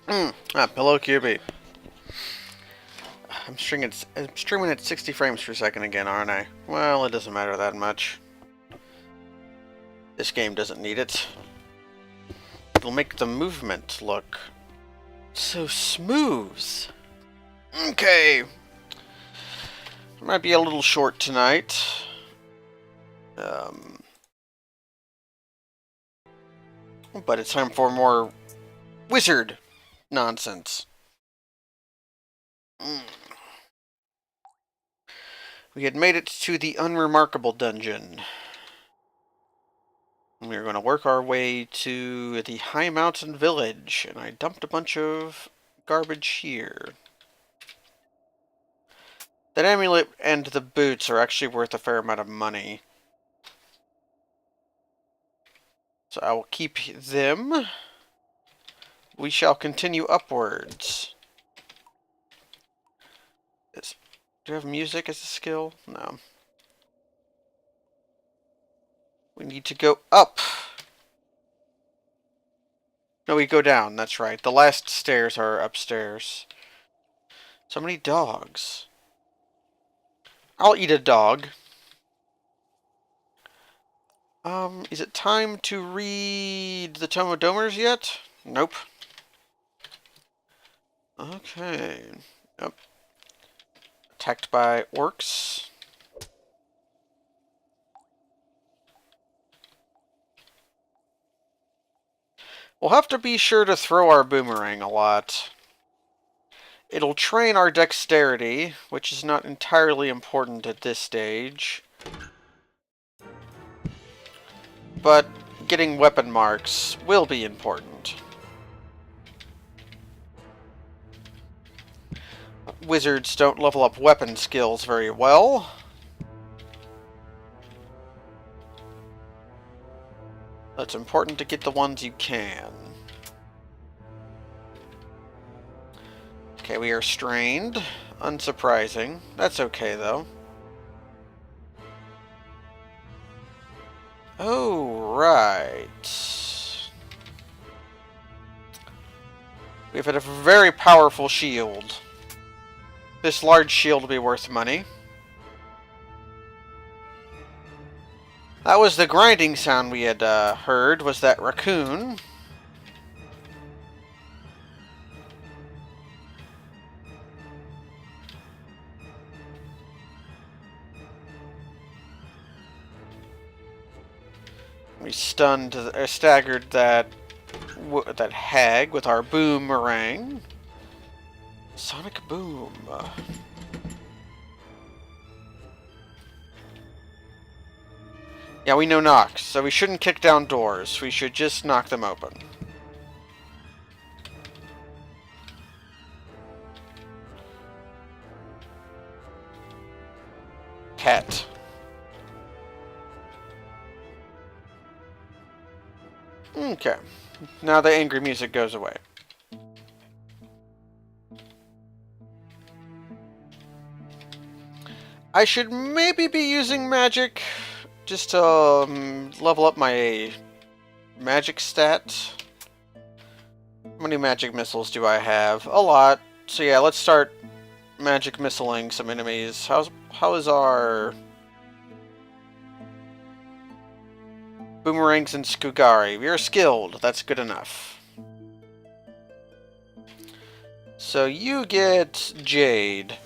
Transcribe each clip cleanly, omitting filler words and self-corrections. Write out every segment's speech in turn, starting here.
Hello, QB. I'm streaming at 60 frames per second again, aren't I? Well, it doesn't matter that much. This game doesn't need it. It'll make the movement look so smooth. Okay. Might be a little short tonight. But it's time for more wizard nonsense. We had made it to the unremarkable dungeon. We are going to work our way to the High Mountain Village, and I dumped a bunch of garbage here. That amulet and the boots are actually worth a fair amount of money. So I will keep them. We shall continue upwards. Do you have music as a skill? No. We need to go up. No, we go down, that's right. The last stairs are upstairs. So many dogs. I'll eat a dog. Is it time to read the Tome of Domers yet? Nope. Okay. Yep. Attacked by orcs. We'll have to be sure to throw our boomerang a lot. It'll train our dexterity, which is not entirely important at this stage. But getting weapon marks will be important. Wizards don't level up weapon skills very well. It's important to get the ones you can. Okay, we are strained. Unsurprising. That's okay, though. Oh, right. We've had a very powerful shield. This large shield will be worth money. That was the grinding sound we had heard, was that raccoon. We staggered that hag with our boomerang. Sonic boom. Yeah, we know knocks, so we shouldn't kick down doors. We should just knock them open. Cat. Okay. Now the angry music goes away. I should maybe be using magic just to level up my magic stat. How many magic missiles do I have? A lot. So yeah, let's start magic missiling some enemies. How is our boomerangs and Skugari? We are skilled. That's good enough. So you get Jade.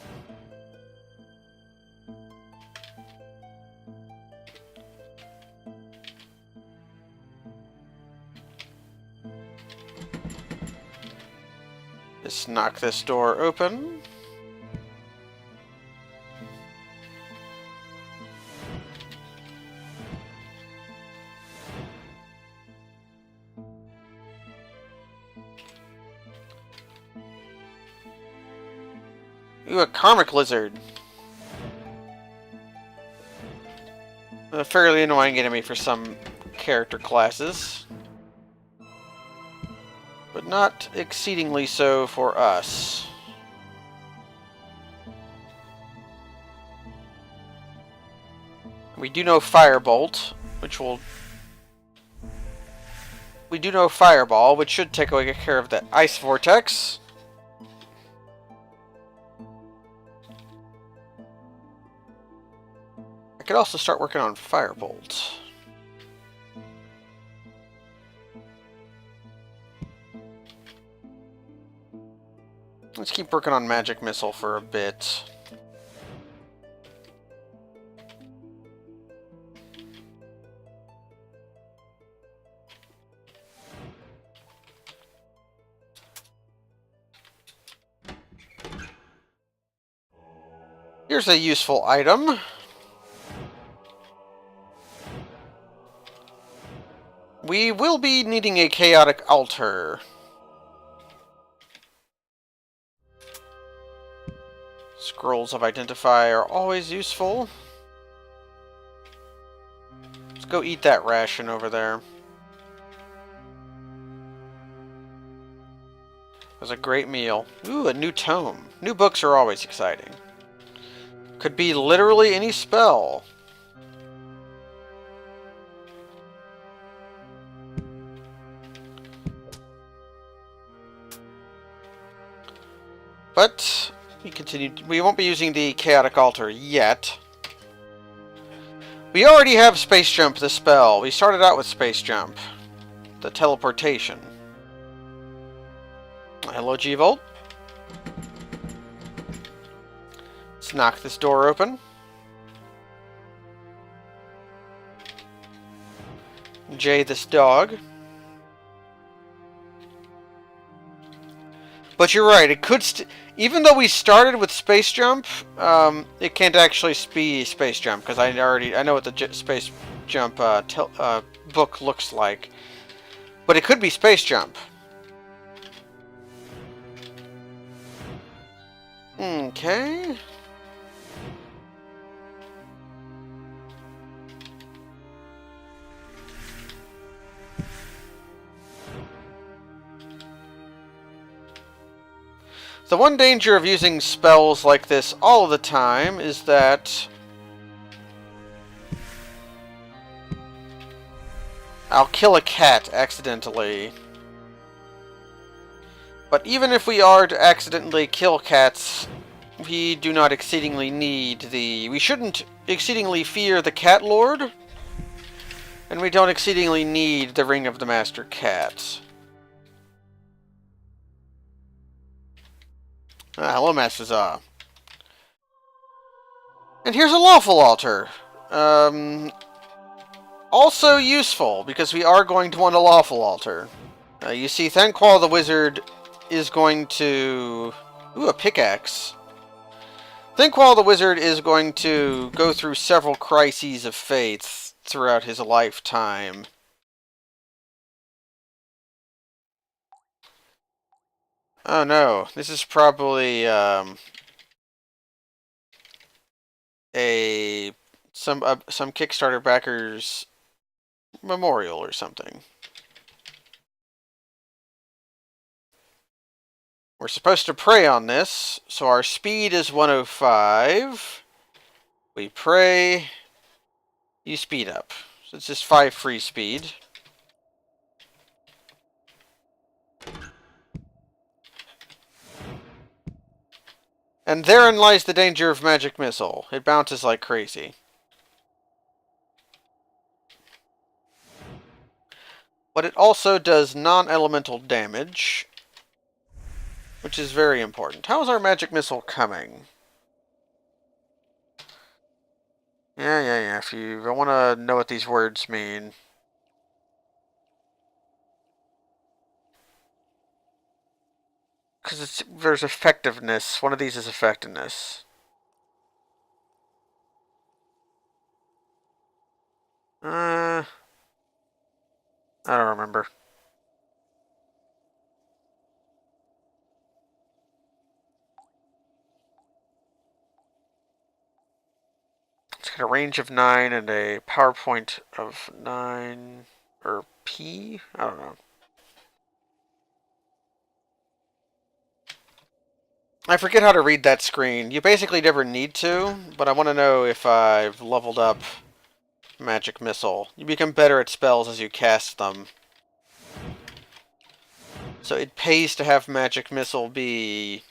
Let's knock this door open. Ooh, a karmic lizard. A fairly annoying enemy for some character classes, but not exceedingly so for us. We do know Firebolt, which will we do know Fireball, which should take away care of that Ice Vortex. I could also start working on Firebolt. Let's keep working on Magic Missile for a bit. Here's a useful item. We will be needing a Chaotic Altar. Scrolls of Identify are always useful. Let's go eat that ration over there. It was a great meal. Ooh, a new tome. New books are always exciting. Could be literally any spell. But we won't be using the Chaotic Altar yet. We already have Space Jump, the spell. We started out with Space Jump. The teleportation. Hello, G-Volt. Let's knock this door open. Jay, this dog. But you're right, it could even though we started with Space Jump, it can't actually be Space Jump, because I know what the Space Jump book looks like. But it could be Space Jump. Okay. The one danger of using spells like this all the time is that I'll kill a cat accidentally. But even if we are to accidentally kill cats, we do not exceedingly need we shouldn't exceedingly fear the Cat Lord, and we don't exceedingly need the Ring of the Master Cat. Hello, Master Za. And here's a Lawful Altar. Also useful, because we are going to want a Lawful Altar. You see, Thanquol the Wizard is going to... Ooh, a pickaxe. Thanquol the Wizard is going to go through several crises of faith throughout his lifetime. Oh no, this is probably some Kickstarter backers memorial or something. We're supposed to pray on this, so our speed is 105. We pray, you speed up. So it's just 5 free speed. And therein lies the danger of Magic Missile. It bounces like crazy. But it also does non-elemental damage, which is very important. How is our Magic Missile coming? Yeah. If you want to know what these words mean. Because there's effectiveness. One of these is effectiveness. I don't remember. It's got a range of 9 and a power point of 9. Or P? I don't know. I forget how to read that screen. You basically never need to, but I want to know if I've leveled up Magic Missile. You become better at spells as you cast them. So it pays to have Magic Missile be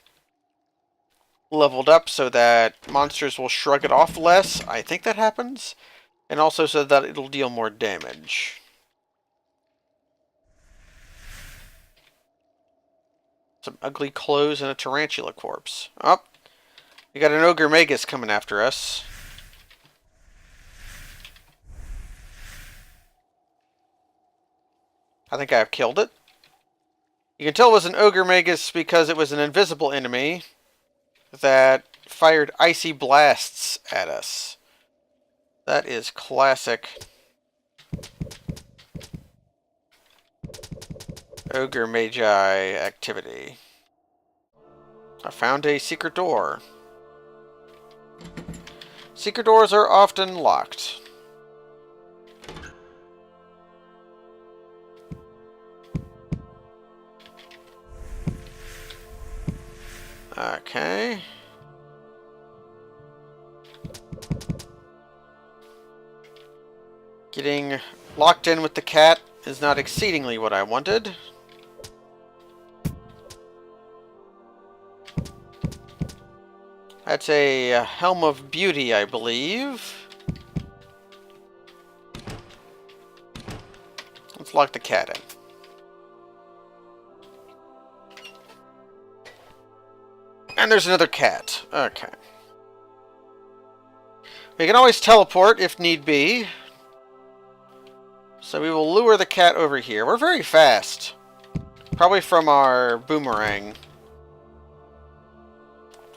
leveled up so that monsters will shrug it off less. I think that happens. And also so that it'll deal more damage. Some ugly clothes and a tarantula corpse. Oh, we got an Ogre Magus coming after us. I think I've killed it. You can tell it was an Ogre Magus because it was an invisible enemy that fired icy blasts at us. That is classic Ogre Magi activity. I found a secret door. Secret doors are often locked. Okay. Getting locked in with the cat is not exceedingly what I wanted. That's a Helm of Beauty, I believe. Let's lock the cat in. And there's another cat. Okay. We can always teleport if need be. So we will lure the cat over here. We're very fast. Probably from our boomerang.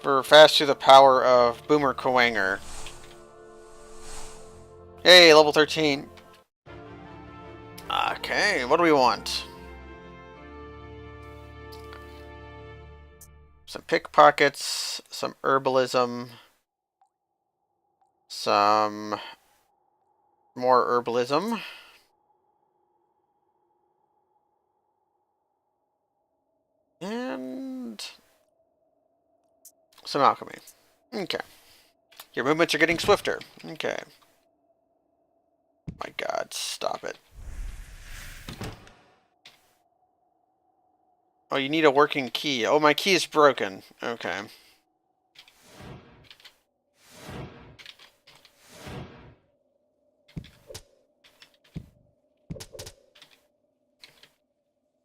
We're fast through the power of Boomer Kwanger. Hey, level 13. Okay, what do we want? Some pickpockets, some herbalism, some more herbalism, and some alchemy. Okay. Your movements are getting swifter. Okay. My God, stop it. Oh, you need a working key. Oh, my key is broken. Okay.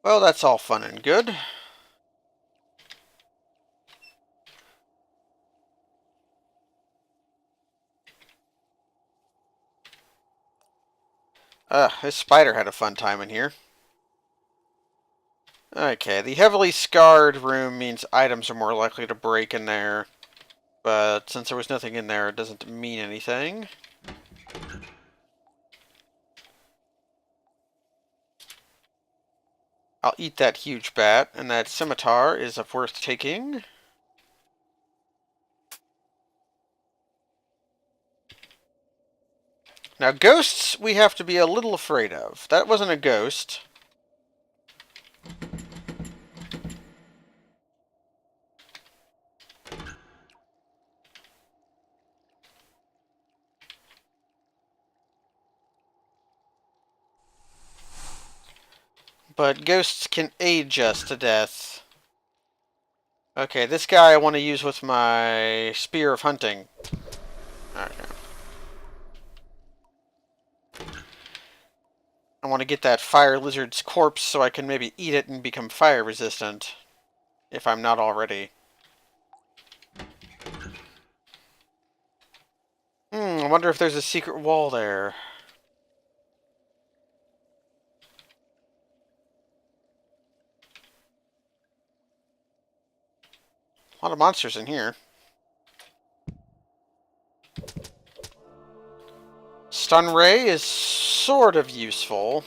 Well, that's all fun and good. This spider had a fun time in here. Okay, the heavily scarred room means items are more likely to break in there. But since there was nothing in there, it doesn't mean anything. I'll eat that huge bat, and that scimitar is of worth taking. Now, ghosts we have to be a little afraid of. That wasn't a ghost. But ghosts can age us to death. Okay, this guy I want to use with my Spear of Hunting. Okay. I want to get that fire lizard's corpse so I can maybe eat it and become fire resistant. If I'm not already. I wonder if there's a secret wall there. A lot of monsters in here. Stun Ray is sort of useful.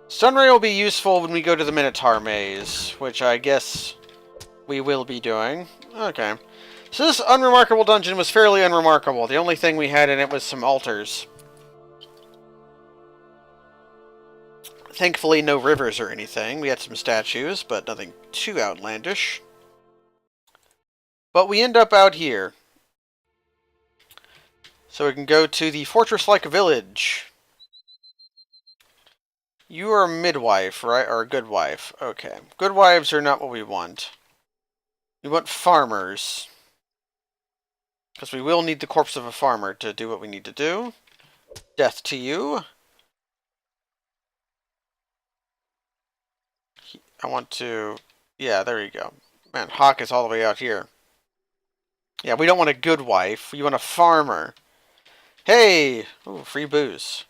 Stun Ray will be useful when we go to the Minotaur Maze, which I guess we will be doing. Okay. So this unremarkable dungeon was fairly unremarkable. The only thing we had in it was some altars. Thankfully, no rivers or anything. We had some statues, but nothing too outlandish. But we end up out here. So we can go to the fortress-like village. You are a midwife, right? Or a good wife. Okay. Good wives are not what we want. We want farmers. Because we will need the corpse of a farmer to do what we need to do. Death to you. I want to... Yeah, there you go. Man, Hawk is all the way out here. Yeah, we don't want a good wife. We want a farmer. Hey! Ooh, free booze.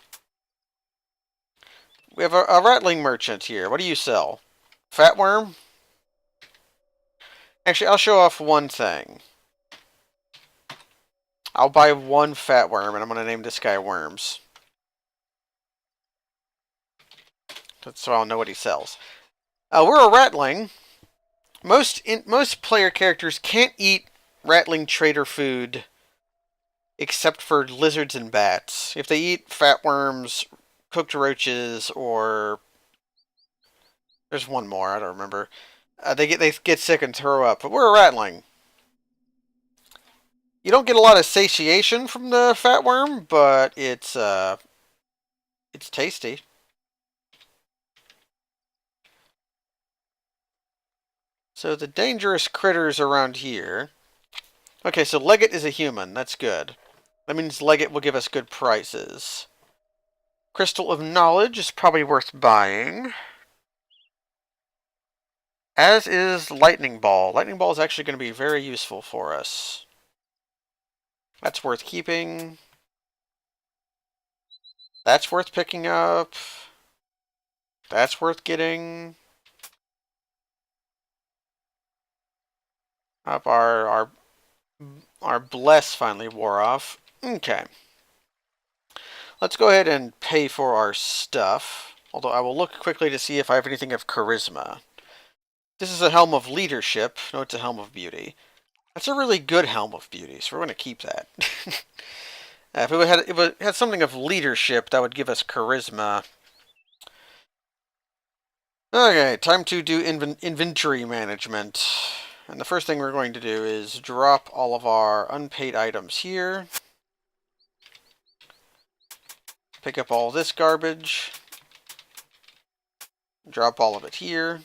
We have a rattling merchant here. What do you sell? Fat worm? Actually, I'll show off one thing. I'll buy one fat worm, and I'm going to name this guy Worms. So I'll know what he sells. We're a ratling. Most player characters can't eat rattling trader food except for lizards and bats. If they eat fat worms, cooked roaches, or there's one more, I don't remember. They get sick and throw up. But we're a rattling. You don't get a lot of satiation from the fat worm, but it's tasty. So the dangerous critters around here. Okay, so Leggett is a human. That's good. That means Leggett will give us good prices. Crystal of Knowledge is probably worth buying. As is Lightning Ball. Lightning Ball is actually going to be very useful for us. That's worth keeping. That's worth picking up. That's worth getting. Up our bless finally wore off. Okay. Let's go ahead and pay for our stuff. Although I will look quickly to see if I have anything of charisma. This is a Helm of Leadership. No, it's a Helm of Beauty. That's a really good Helm of Beauty, so we're going to keep that. If it had something of leadership, that would give us charisma. Okay, time to do inventory management. And the first thing we're going to do is drop all of our unpaid items here. Pick up all this garbage. Drop all of it here.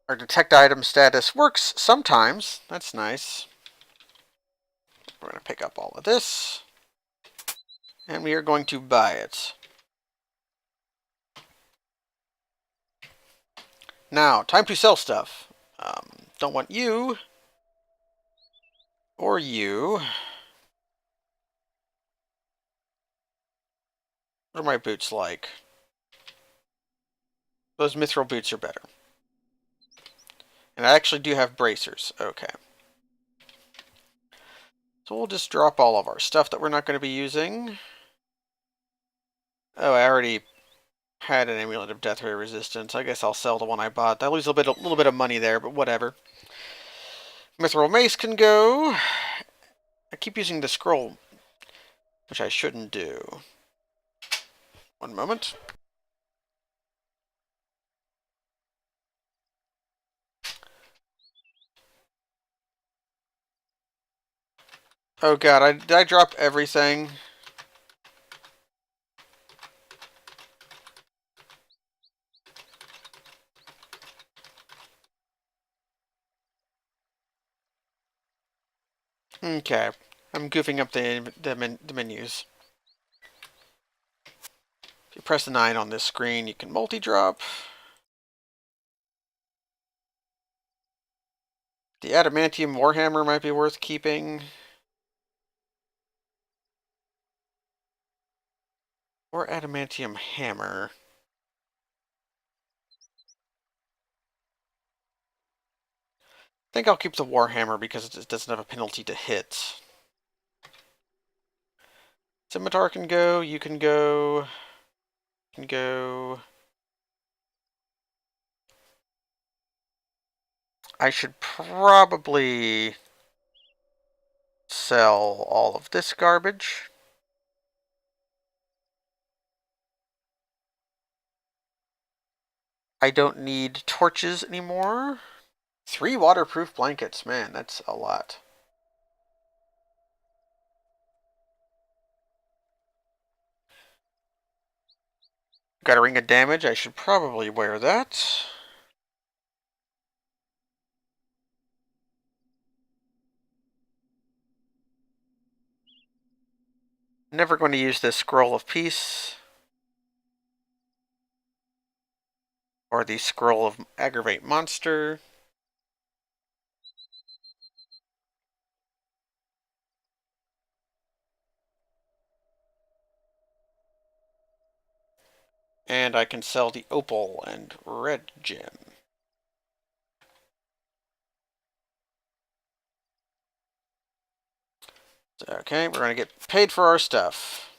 Our detect item status works sometimes. That's nice. We're going to pick up all of this. And we are going to buy it. Now, time to sell stuff. Don't want you. Or you. What are my boots like? Those mithril boots are better. And I actually do have bracers. Okay. So we'll just drop all of our stuff that we're not going to be using. Oh, I already had an Amulet of Death Ray Resistance. I guess I'll sell the one I bought. I lose a little bit of money there, but whatever. Mithril Mace can go. I keep using the scroll, which I shouldn't do. One moment. Oh god, did I drop everything? Okay, I'm goofing up the menus. If you press the 9 on this screen, you can multi-drop. The Adamantium Warhammer might be worth keeping. Or Adamantium Hammer. I think I'll keep the Warhammer because it doesn't have a penalty to hit. Scimitar can go, you can go. You can go. I should probably sell all of this garbage. I don't need torches anymore. 3 waterproof blankets. Man, that's a lot. got a ring of damage. I should probably wear that. Never going to use this Scroll of Peace. Or the Scroll of Aggravate Monster. And I can sell the Opal and Red Gem. Okay, we're going to get paid for our stuff.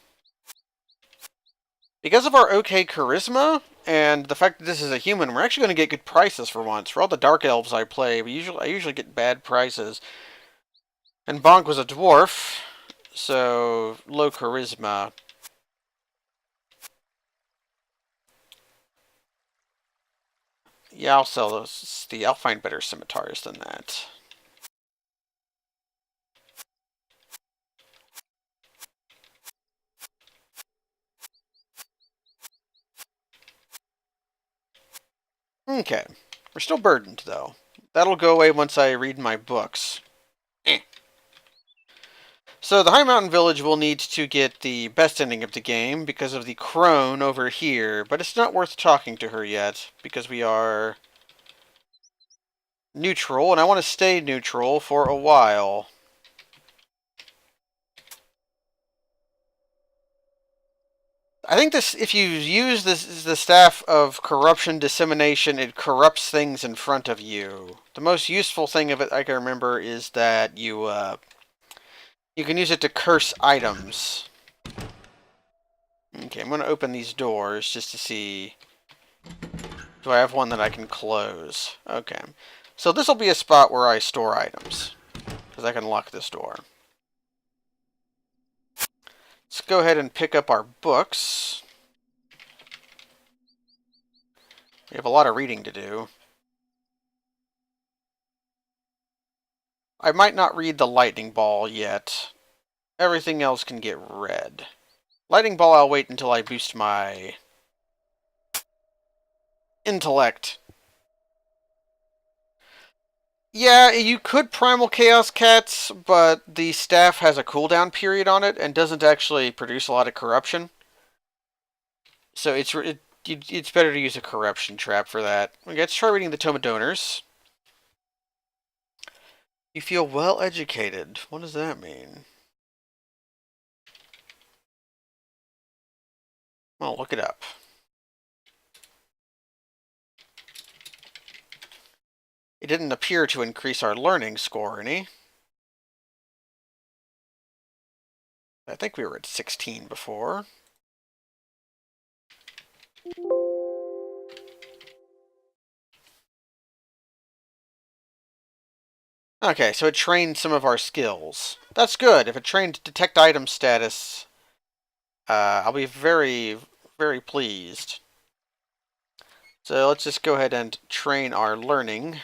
Because of our okay charisma, and the fact that this is a human, we're actually going to get good prices for once. For all the Dark Elves I play, I usually get bad prices. And Bonk was a dwarf, so low charisma. Yeah, I'll sell those. I'll find better scimitars than that. Okay. We're still burdened, though. That'll go away once I read my books. So the High Mountain Village will need to get the best ending of the game because of the crone over here, but it's not worth talking to her yet because we are neutral, and I want to stay neutral for a while. I think this, if you use the Staff of Corruption Dissemination, it corrupts things in front of you. The most useful thing of it I can remember is that you can use it to curse items. Okay, I'm going to open these doors just to see. Do I have one that I can close? Okay. So this will be a spot where I store items, because I can lock this door. Let's go ahead and pick up our books. We have a lot of reading to do. I might not read the lightning ball yet. Everything else can get read. Lightning ball I'll wait until I boost my intellect. Yeah, you could Primal Chaos Cats, but the staff has a cooldown period on it and doesn't actually produce a lot of corruption. So it's better to use a corruption trap for that. Okay, let's try reading the Tome of Donors. You feel well educated. What does that mean? Well, look it up. It didn't appear to increase our learning score any. I think we were at 16 before. Okay, so it trained some of our skills. That's good. If it trained detect item status, I'll be very, very pleased. So let's just go ahead and train our learning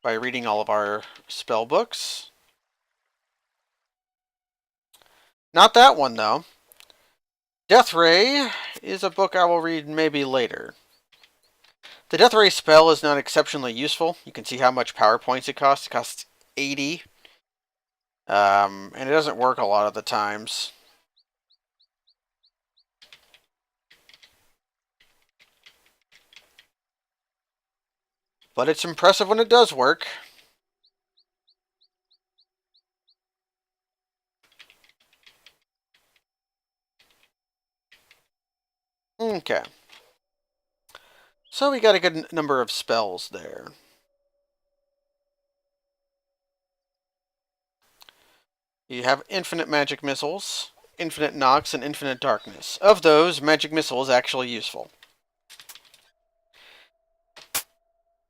by reading all of our spell books. Not that one, though. Death Ray is a book I will read maybe later. The Death Ray spell is not exceptionally useful. You can see how much power points it costs. It costs 80. And it doesn't work a lot of the times. But it's impressive when it does work. Okay. So we got a good number of spells there. You have infinite magic missiles, infinite knocks, and infinite darkness. Of those, magic missile is actually useful.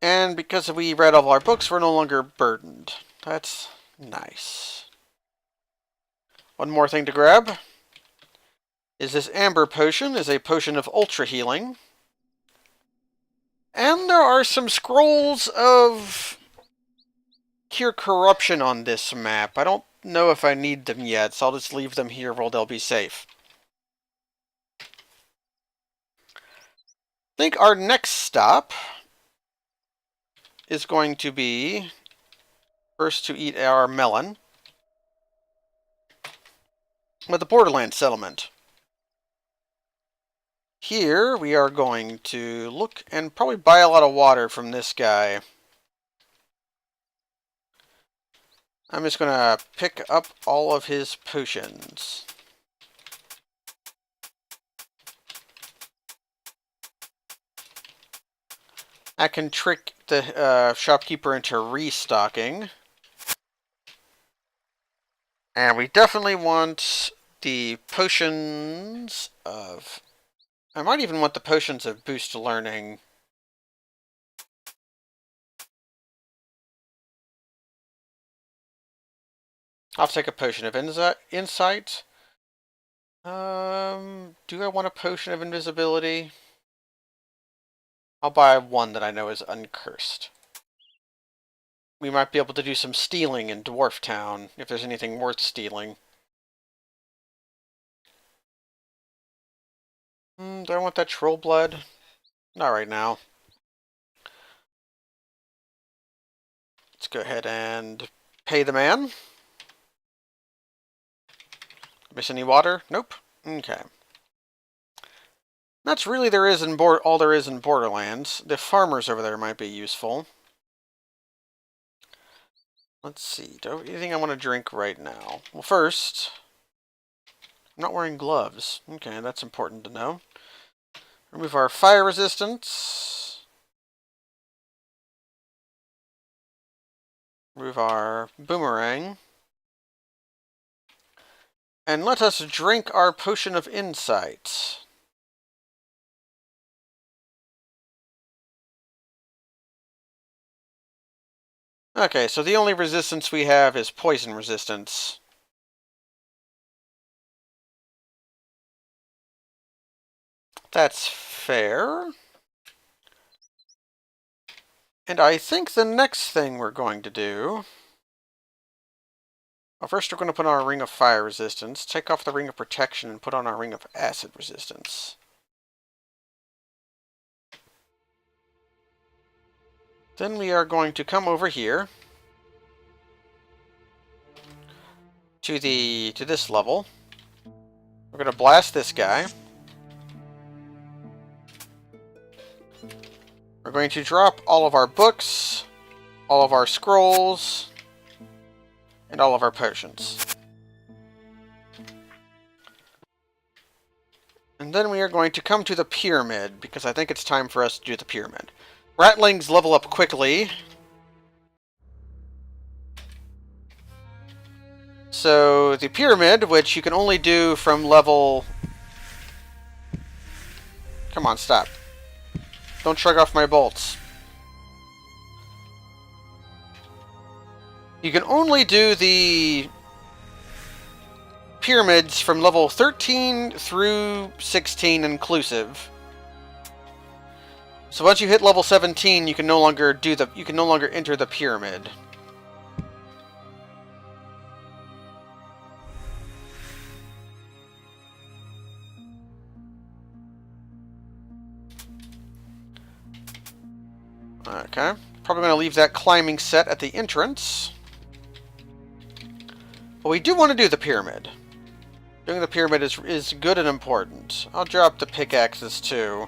And because we read all our books, we're no longer burdened. That's nice. One more thing to grab is this Amber Potion. Is a potion of ultra healing. And there are some scrolls of cure corruption on this map. I don't know if I need them yet, so I'll just leave them here where they'll be safe. think our next stop is going to be first to eat our melon with the Borderlands settlement. Here we are going to look and probably buy a lot of water from this guy. I'm just going to pick up all of his potions. I can trick the shopkeeper into restocking. And we definitely want the potions of... I might even want the potions of boost learning. I'll take a potion of insight. Do I want a potion of invisibility? I'll buy one that I know is uncursed. We might be able to do some stealing in Dwarf Town, if there's anything worth stealing. Do I want that troll blood? Not right now. Let's go ahead and pay the man. Miss any water? Nope. Okay. That's really all there is in Borderlands. The farmers over there might be useful. Let's see. Do I have anything I want to drink right now? Well, first, I'm not wearing gloves. Okay, that's important to know. Remove our fire resistance. Remove our boomerang. And let us drink our potion of insight. Okay, so the only resistance we have is poison resistance. That's fair. And I think the next thing we're going to do... Well, first we're going to put on our Ring of Fire Resistance, take off the Ring of Protection, and put on our Ring of Acid Resistance. Then we are going to come over here to this level. We're going to blast this guy. We're going to drop all of our books, all of our scrolls, and all of our potions. And then we are going to come to the pyramid, because I think it's time for us to do the pyramid. Ratlings level up quickly. So, the pyramid, which you can only do from level... Come on, stop. Don't shrug off my bolts. You can only do the pyramids from level 13 through 16 inclusive. So once you hit level 17, you can no longer enter the pyramid. Okay. Probably going to leave that climbing set at the entrance. But we do want to do the pyramid. Doing the pyramid is good and important. I'll drop the pickaxes too.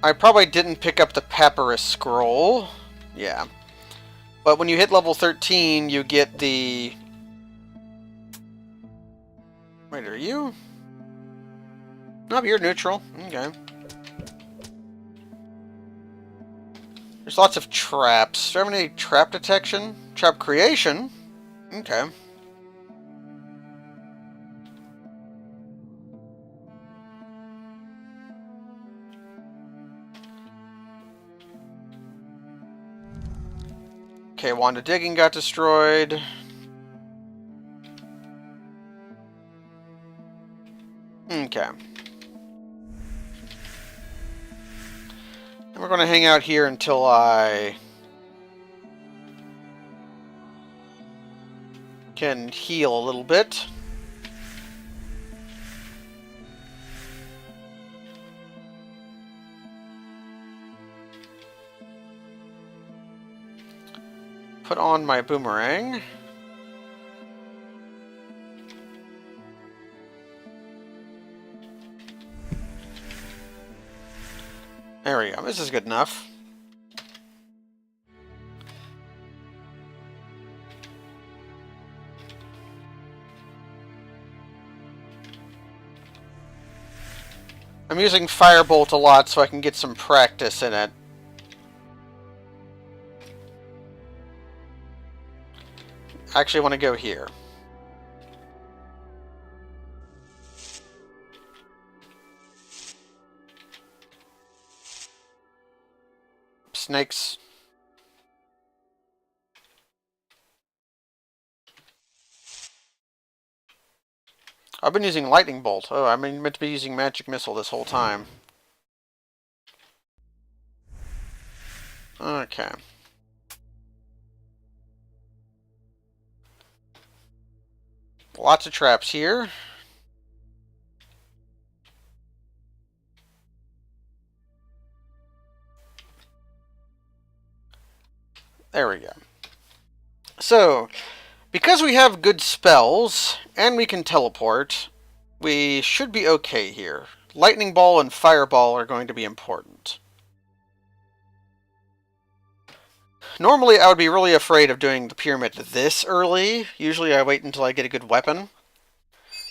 I probably didn't pick up the papyrus scroll. Yeah. But when you hit level 13, you get the... Wait, are you? No, you're neutral. Okay. There's lots of traps. Do I have any trap detection? Trap creation? Okay. Okay, Wand of Digging got destroyed. Okay. And we're going to hang out here until I can heal a little bit. put on my boomerang. There we go. This is good enough. I'm using Firebolt a lot so I can get some practice in it. I actually want to go here. Snakes. I've been using Lightning Bolt. Oh, I meant to be using Magic Missile this whole time. Okay. Lots of traps here. There we go. So, because we have good spells, and we can teleport, we should be okay here. Lightning Ball and Fireball are going to be important. Normally, I would be really afraid of doing the pyramid this early. Usually, I wait until I get a good weapon.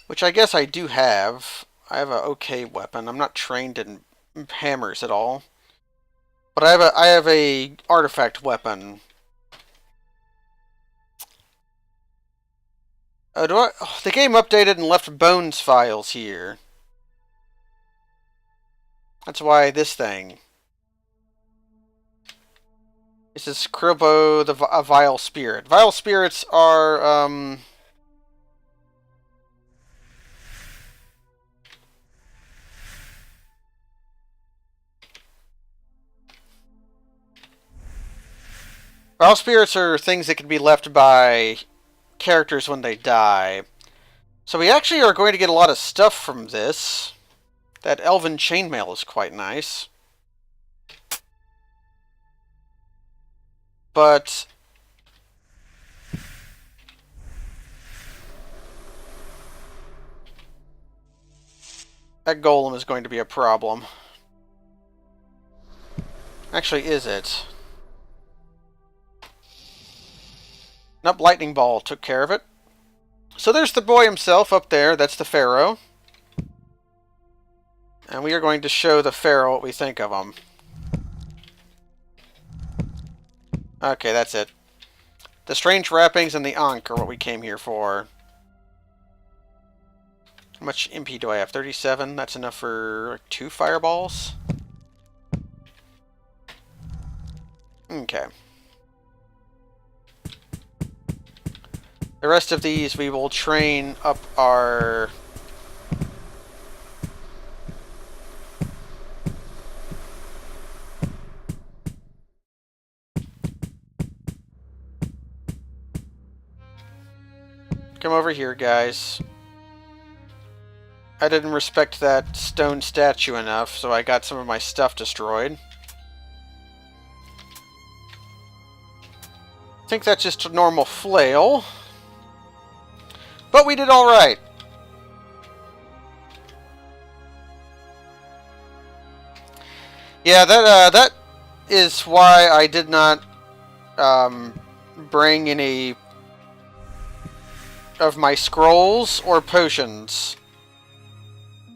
Which I guess I do have. I have an okay weapon. I'm not trained in hammers at all. But I have a artifact weapon. Oh, the game updated and left bones files here. That's why this thing. This is Krillbo, a Vile Spirit. Vile Spirits are, Vile Spirits are things that can be left by characters when they die. So we actually are going to get a lot of stuff from this. That Elven Chainmail is quite nice. But that golem is going to be a problem. Actually, is it? Nope, Lightning Ball took care of it. So there's the boy himself up there. That's the Pharaoh. And we are going to show the Pharaoh what we think of him. Okay, that's it. The strange wrappings and the Ankh are what we came here for. How much MP do I have? 37? That's enough for like 2 fireballs? Okay. The rest of these we will train up our... Come over here, guys. I didn't respect that stone statue enough, so I got some of my stuff destroyed. I think that's just a normal flail. But we did alright. Yeah, that is why I did not bring any of my scrolls or potions.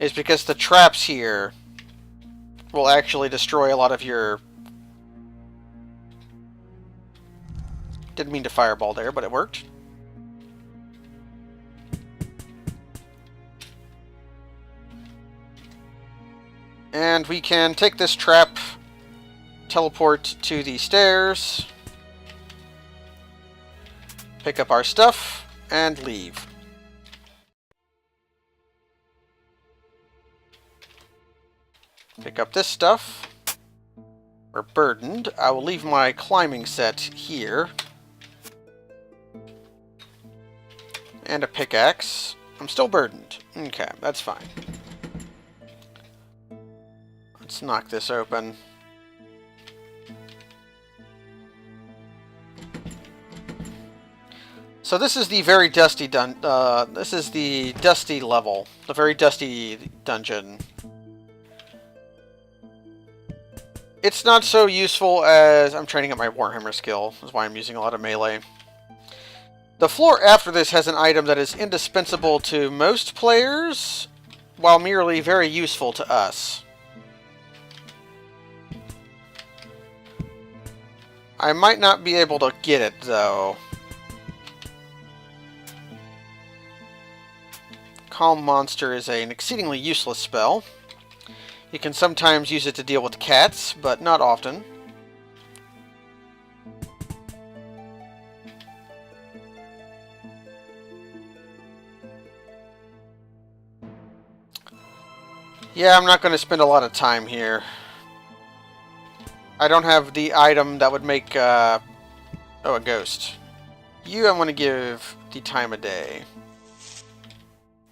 Is because the traps here will actually destroy a lot of your... Didn't mean to fireball there, but it worked. And we can take this trap, teleport to the stairs, pick up our stuff, and leave. Pick up this stuff. We're burdened. I will leave my climbing set here. And a pickaxe. I'm still burdened. Okay, that's fine. Let's knock this open. So this is the very dusty this is the dusty level, the very dusty dungeon. It's not so useful as I'm training up my Warhammer skill. That's why I'm using a lot of melee. The floor after this has an item that is indispensable to most players, while merely very useful to us. I might not be able to get it, though. Calm Monster is an exceedingly useless spell. You can sometimes use it to deal with cats, but not often. Yeah, I'm not going to spend a lot of time here. I don't have the item that would make, oh, a ghost. You, I want to give the time of day.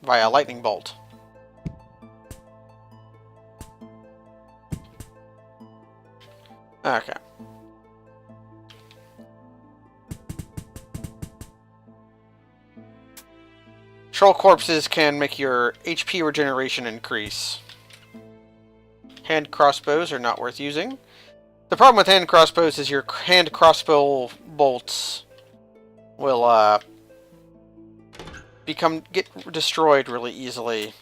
Via lightning bolt. Okay. Troll corpses can make your HP regeneration increase. Hand crossbows are not worth using. The problem with hand crossbows is your hand crossbow bolts will get destroyed really easily.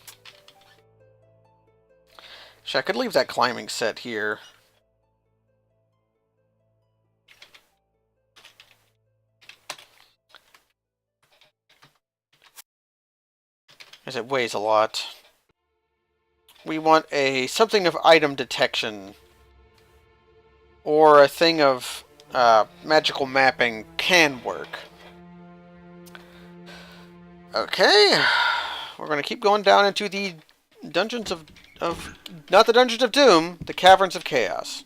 Actually, I could leave that climbing set here. As it weighs a lot. We want something of item detection. Or a thing of magical mapping can work. Okay. We're going to keep going down into the dungeons of... Not the Dungeons of Doom, the Caverns of Chaos.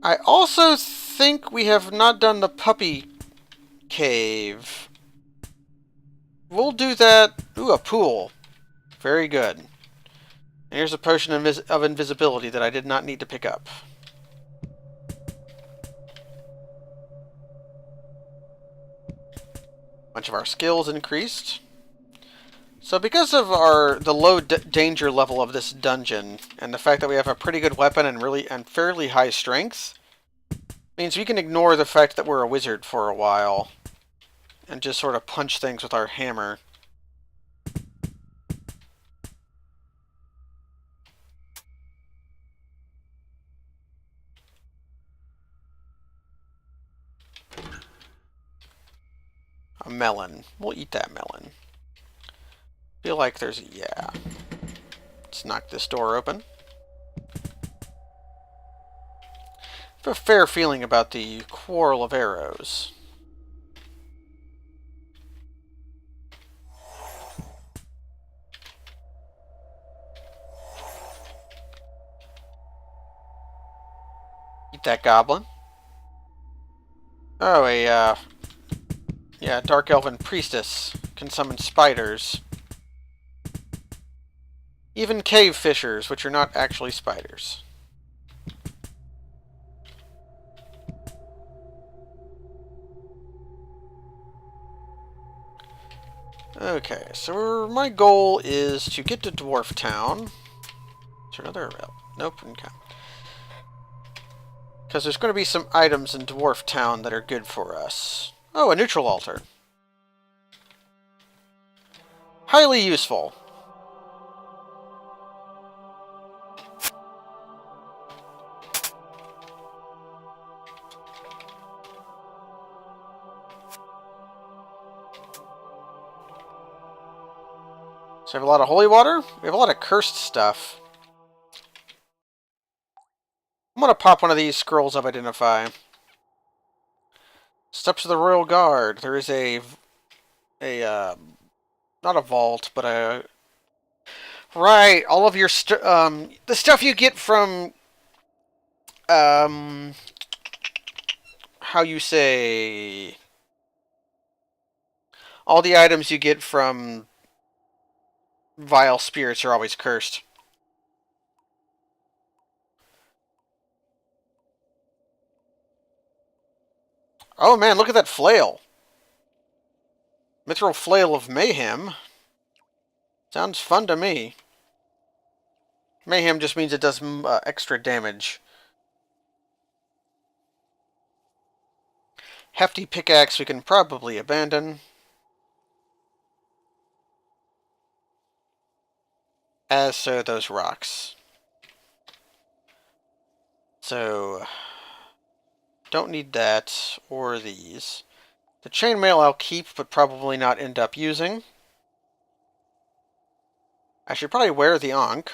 I also think we have not done the puppy cave. We'll do that... Ooh, a pool. Very good. And here's a potion of invisibility that I did not need to pick up. Bunch of our skills increased. So because of the low danger level of this dungeon, and the fact that we have a pretty good weapon and fairly high strength, means we can ignore the fact that we're a wizard for a while, and just sort of punch things with our hammer. A melon. We'll eat that melon. Feel like there's... yeah. Let's knock this door open. I have a fair feeling about the Quarrel of Arrows. Eat that goblin. Oh, yeah, Dark Elven Priestess can summon spiders. Even cave fishers, which are not actually spiders. Okay, so my goal is to get to Dwarf Town. Is there another... nope, okay. Because there's going to be some items in Dwarf Town that are good for us. Oh, a neutral altar. Highly useful. So we have a lot of holy water. We have a lot of cursed stuff. I'm going to pop one of these scrolls of identify. Steps of the Royal Guard. There is not a vault, but a... Right, all of your the stuff you get from, how you say... All the items you get from vile spirits are always cursed. Oh man, look at that flail. Mithril Flail of Mayhem. Sounds fun to me. Mayhem just means it does extra damage. Hefty Pickaxe we can probably abandon. As so those rocks. So, don't need that or these. The chainmail I'll keep, but probably not end up using. I should probably wear the Ankh.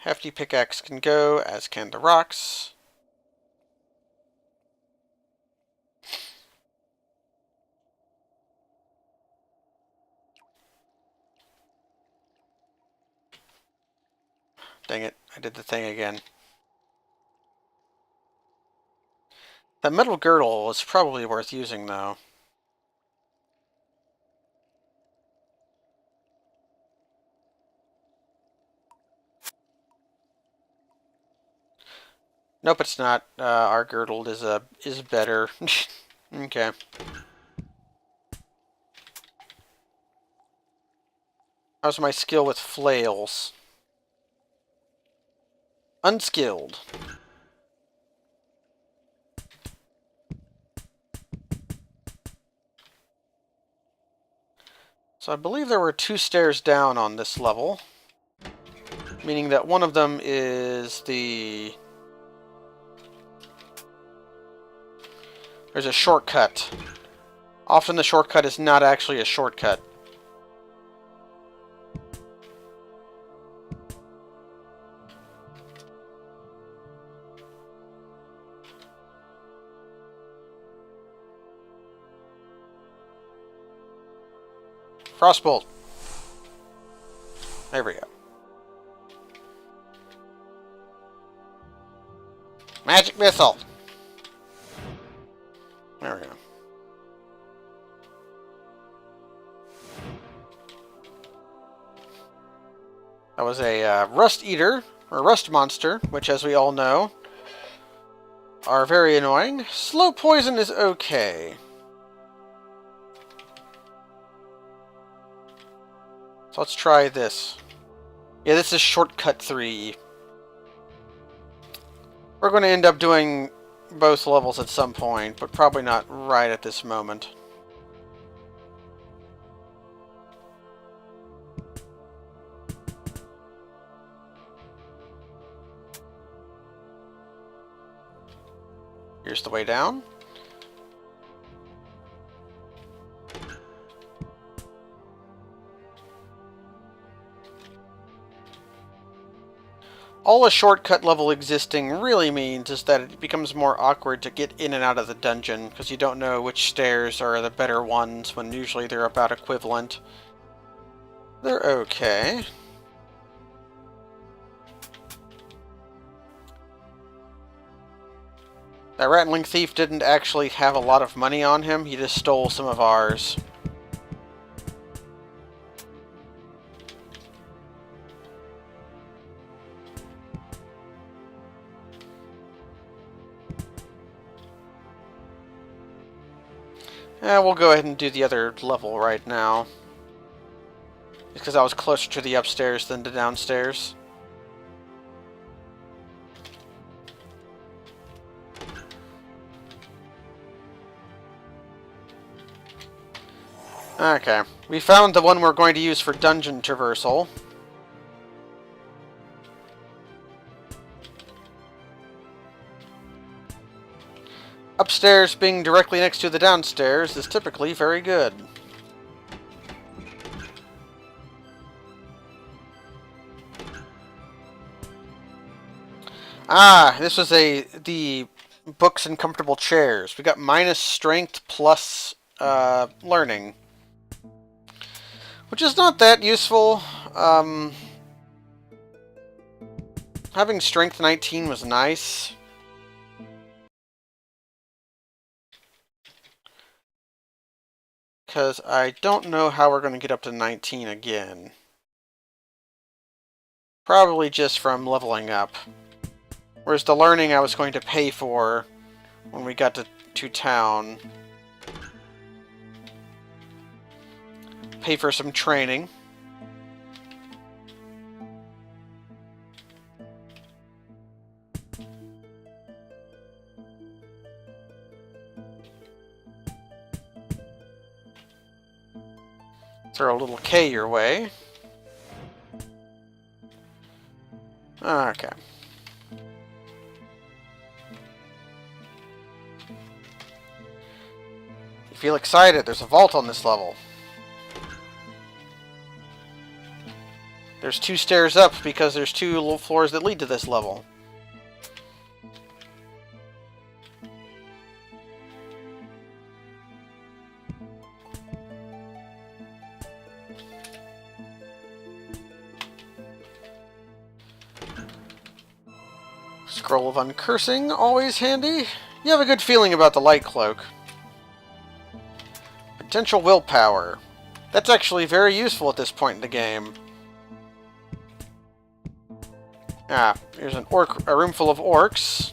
Hefty Pickaxe can go, as can the rocks. Dang it, I did the thing again. That metal girdle was probably worth using, though. Nope, it's not. Our girdle is better. Okay. How's my skill with flails? Unskilled. So I believe there were 2 stairs down on this level. Meaning that one of them is the... There's a shortcut. Often the shortcut is not actually a shortcut. Frostbolt. There we go. Magic Missile. There we go. That was a Rust Eater, or Rust Monster, which, as we all know, are very annoying. Slow Poison is okay. So let's try this. Yeah, this is Shortcut 3. We're going to end up doing both levels at some point, but probably not right at this moment. Here's the way down. All a shortcut level existing really means is that it becomes more awkward to get in and out of the dungeon, because you don't know which stairs are the better ones, when usually they're about equivalent. They're okay. That Rattling Thief didn't actually have a lot of money on him, he just stole some of ours. We'll go ahead and do the other level right now. Because I was closer to the upstairs than the downstairs. Okay, we found the one we're going to use for dungeon traversal. Upstairs being directly next to the downstairs is typically very good. Ah, this was the books and comfortable chairs. We got minus strength plus learning, which is not that useful. Having strength 19 was nice. Because I don't know how we're going to get up to 19 again. Probably just from leveling up. Whereas the learning I was going to pay for when we got to town. Pay for some training. Throw a little K your way. Okay. You feel excited. There's a vault on this level. There's 2 stairs up because there's 2 little floors that lead to this level. Scroll of Uncursing, always handy. You have a good feeling about the light cloak. Potential willpower. That's actually very useful at this point in the game. Ah, here's a room full of orcs.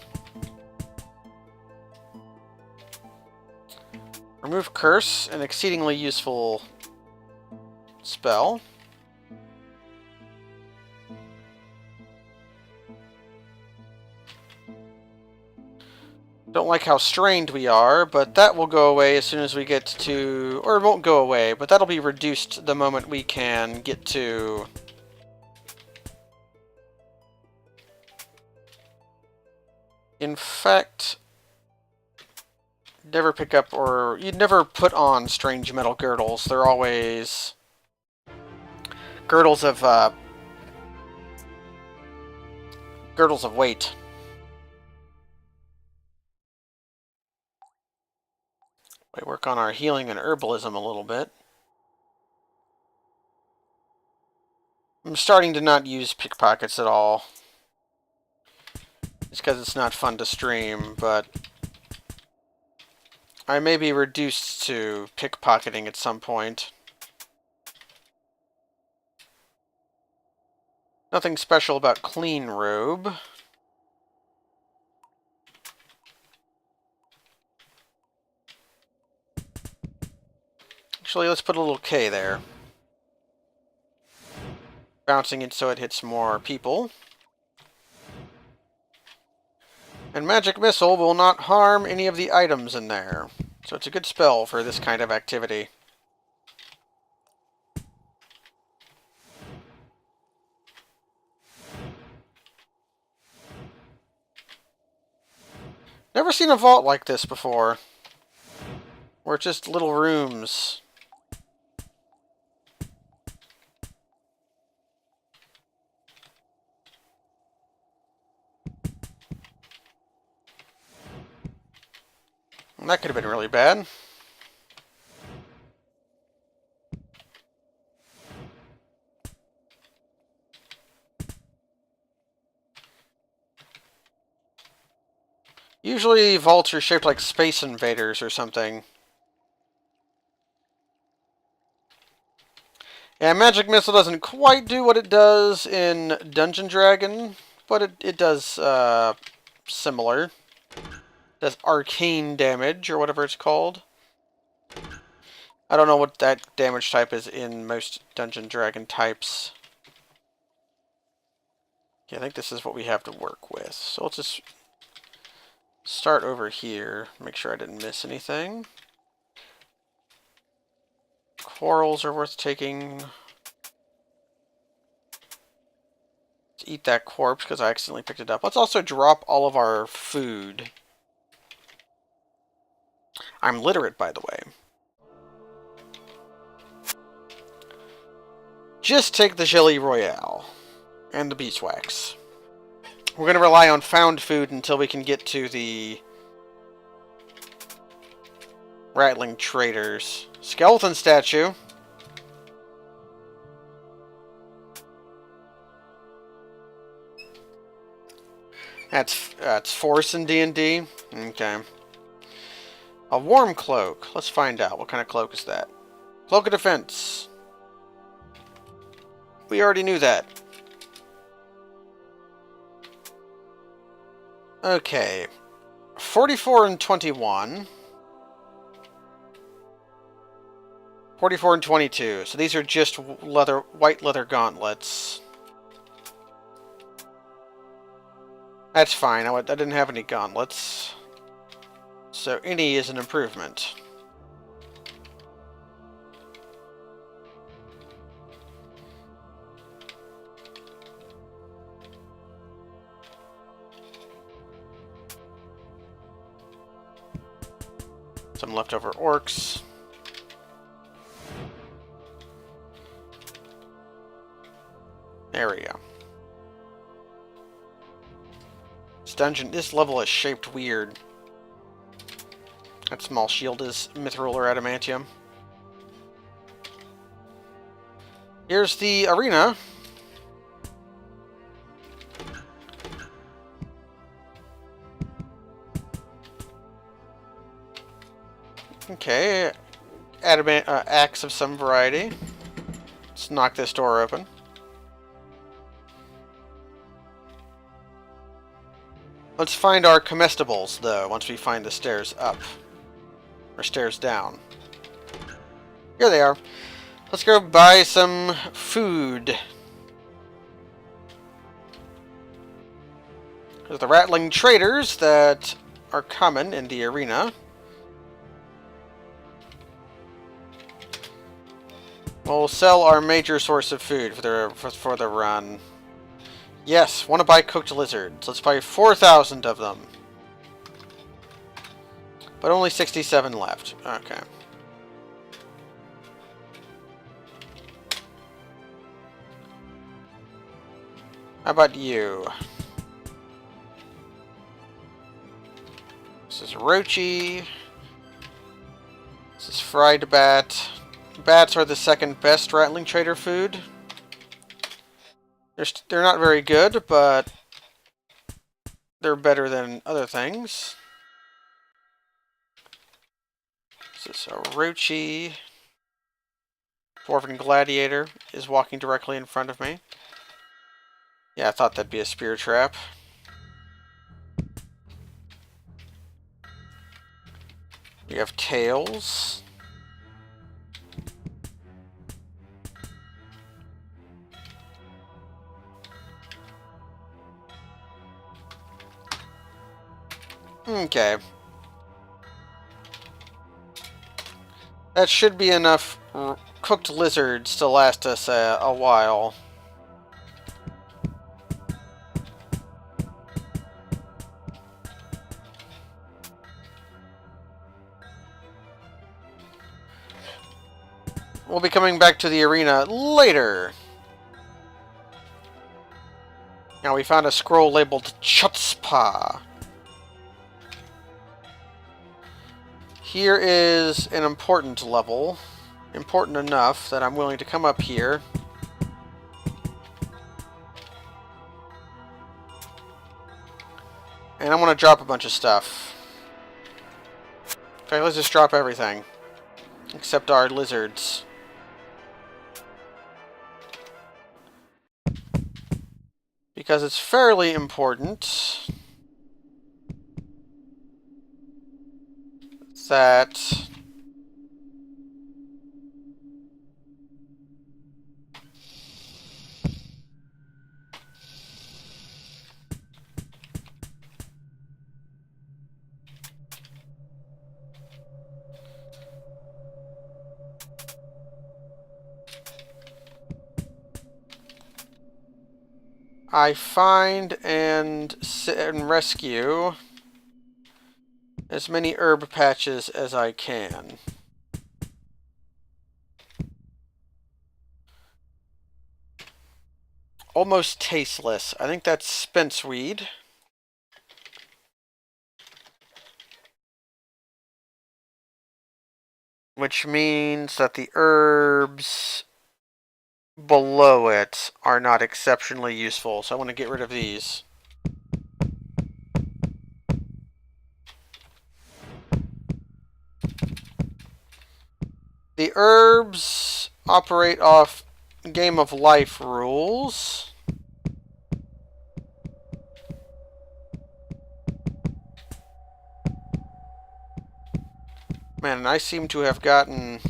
Remove curse, an exceedingly useful spell. Don't like how strained we are, but that will go away as soon as we get to... Or it won't go away, but that'll be reduced the moment we can get to... In fact, never pick up or... You'd never put on strange metal girdles. They're always... Girdles of weight. We work on our healing and herbalism a little bit. I'm starting to not use pickpockets at all. It's because it's not fun to stream, but I may be reduced to pickpocketing at some point. Nothing special about Clean Robe. Actually, let's put a little K there. Bouncing it so it hits more people. And Magic Missile will not harm any of the items in there. So it's a good spell for this kind of activity. Never seen a vault like this before. Where it's just little rooms. That could have been really bad. Usually vaults are shaped like Space Invaders or something. Yeah, Magic Missile doesn't quite do what it does in Dungeon Dragon, but it does similar. Does arcane damage, or whatever it's called. I don't know what that damage type is in most Dungeon Dragon types. Yeah, I think this is what we have to work with. So let's just start over here. Make sure I didn't miss anything. Quarrels are worth taking. Let's eat that corpse because I accidentally picked it up. Let's also drop all of our food. I'm literate, by the way. Just take the Jelly Royale and the beeswax. We're going to rely on found food until we can get to the Rattling Traders. Skeleton statue. That's force in D&D. Okay. A warm cloak. Let's find out. What kind of cloak is that? Cloak of defense. We already knew that. Okay. 44 and 21. 44 and 22. So these are just white leather gauntlets. That's fine. I didn't have any gauntlets. So any is an improvement. Some leftover orcs. There we go. This level is shaped weird. That small shield is mithril or adamantium. Here's the arena. Okay, adamant axe of some variety. Let's knock this door open. Let's find our comestibles, though, once we find the stairs up. Or stairs down. Here they are. Let's go buy some food. There's the rattling traders that are common in the arena. We'll sell our major source of food for the run. Yes, want to buy cooked lizards. Let's buy 4,000 of them. But only 67 left. Okay. How about you? This is roachy. This is fried bat. Bats are the second best rattling trader food. They're not very good, but they're better than other things. This is a roachy. Dwarven gladiator is walking directly in front of me. Yeah, I thought that'd be a spear trap. We have tails. Okay. That should be enough cooked lizards to last us a while. We'll be coming back to the arena later. Now we found a scroll labeled Chutzpah. Here is an important level. Important enough that I'm willing to come up here. And I want to drop a bunch of stuff. Okay, let's just drop everything. Except our lizards. Because it's fairly important that I find and rescue as many herb patches as I can. Almost tasteless. I think that's spenceweed. Which means that the herbs below it are not exceptionally useful. So I want to get rid of these. The herbs operate off Game of Life rules. Man, and I seem to have gotten...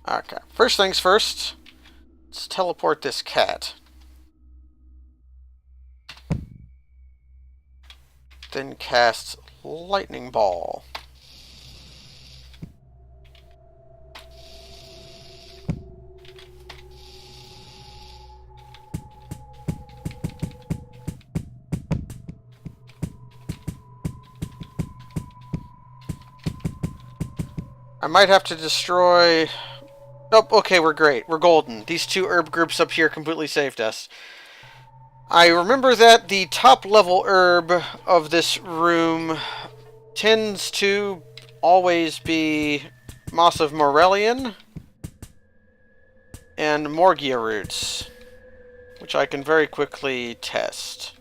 Okay, first things first, let's teleport this cat. Then cast Lightning Ball. I might have to destroy... Nope, okay, we're great. We're golden. These two herb groups up here completely saved us. I remember that the top level herb of this room tends to always be Moss of Morellian and Morgia roots, which I can very quickly test.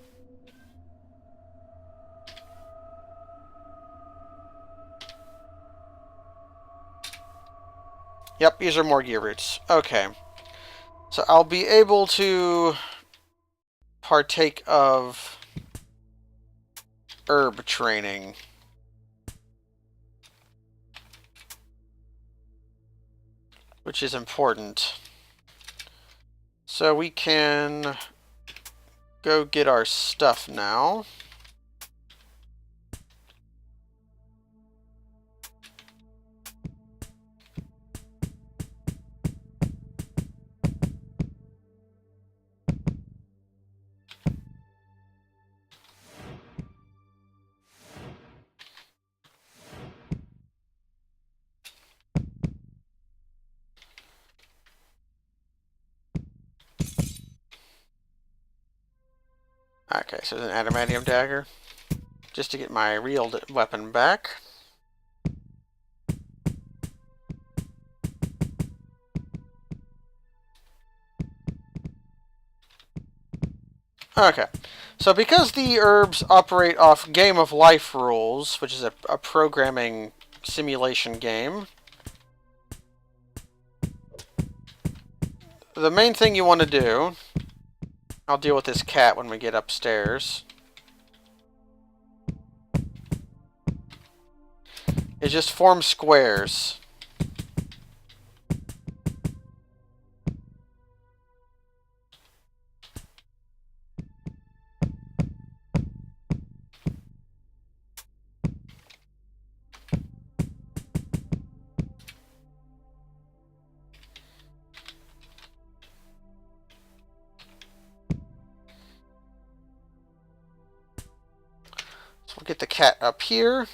Yep, these are Morgia roots. Okay. So I'll be able to partake of herb training. Which is important. So we can go get our stuff now. Okay, so there's an adamantium dagger. Just to get my real weapon back. Okay, so because the herbs operate off Game of Life rules, which is a programming simulation game, the main thing you want to do, I'll deal with this cat when we get upstairs, is just form squares. So we'll get the cat up here.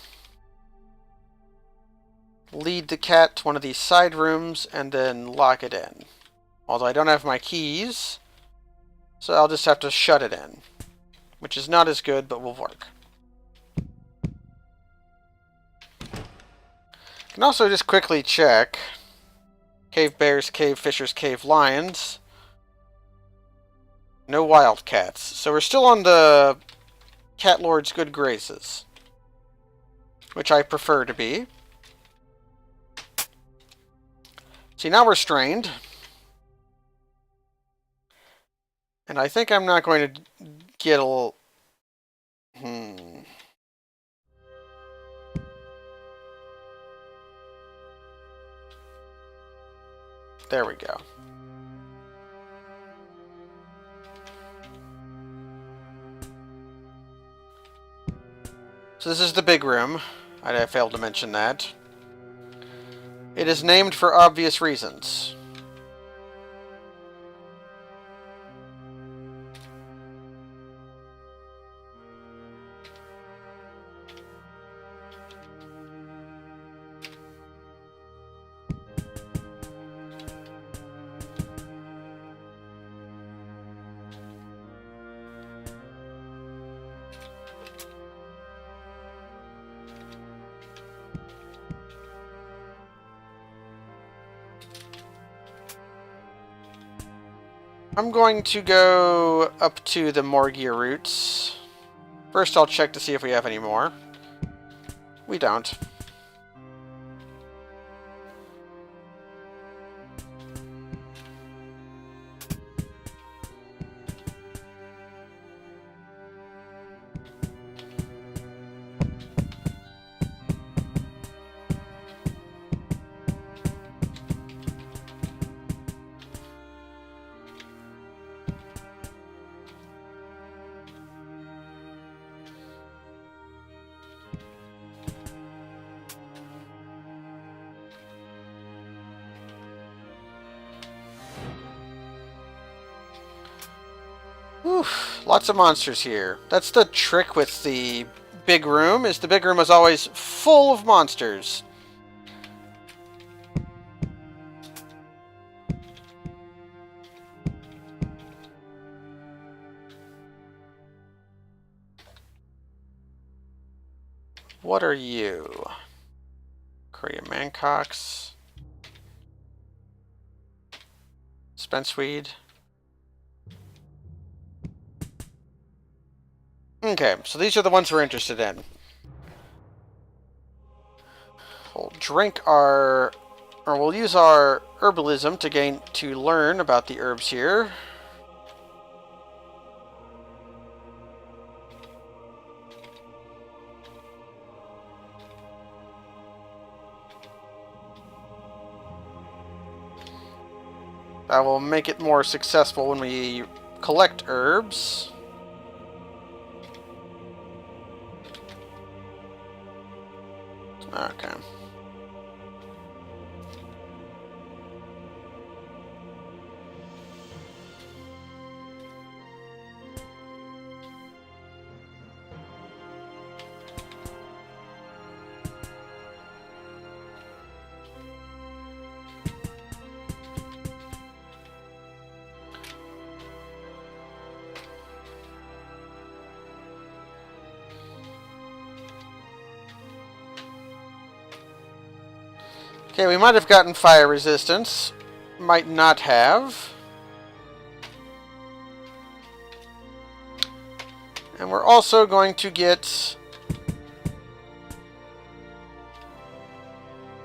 Lead the cat to one of these side rooms and then lock it in. Although I don't have my keys, so I'll just have to shut it in, which is not as good, but will work. Can also just quickly check. Cave bears, cave fishers, cave lions. No wildcats. So we're still on the Cat Lord's good graces, which I prefer to be. See, now we're strained. And I think I'm not going to get a little... There we go. So this is the big room. I failed to mention that. It is named for obvious reasons. I'm going to go up to the Morgia roots. First, I'll check to see if we have any more. We don't. Whew, lots of monsters here. That's the trick with the big room, is the big room is always full of monsters. What are you? Korea Mancox. Spenceweed. Okay, so these are the ones we're interested in. We'll drink our... or we'll use our herbalism to learn about the herbs here. That will make it more successful when we collect herbs. Okay. Okay, we might have gotten fire resistance. Might not have. And we're also going to get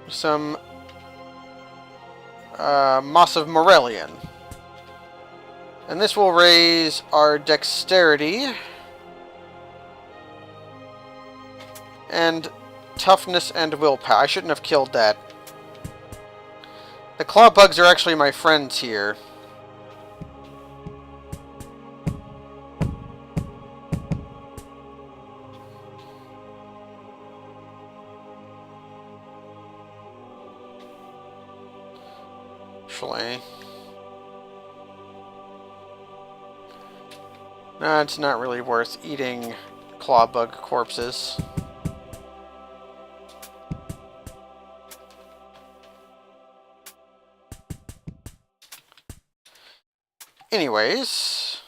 some Moss of Morellian. And this will raise our dexterity and toughness and willpower. I shouldn't have killed that. The claw bugs are actually my friends here. Actually, no, it's not really worth eating claw bug corpses. Anyways,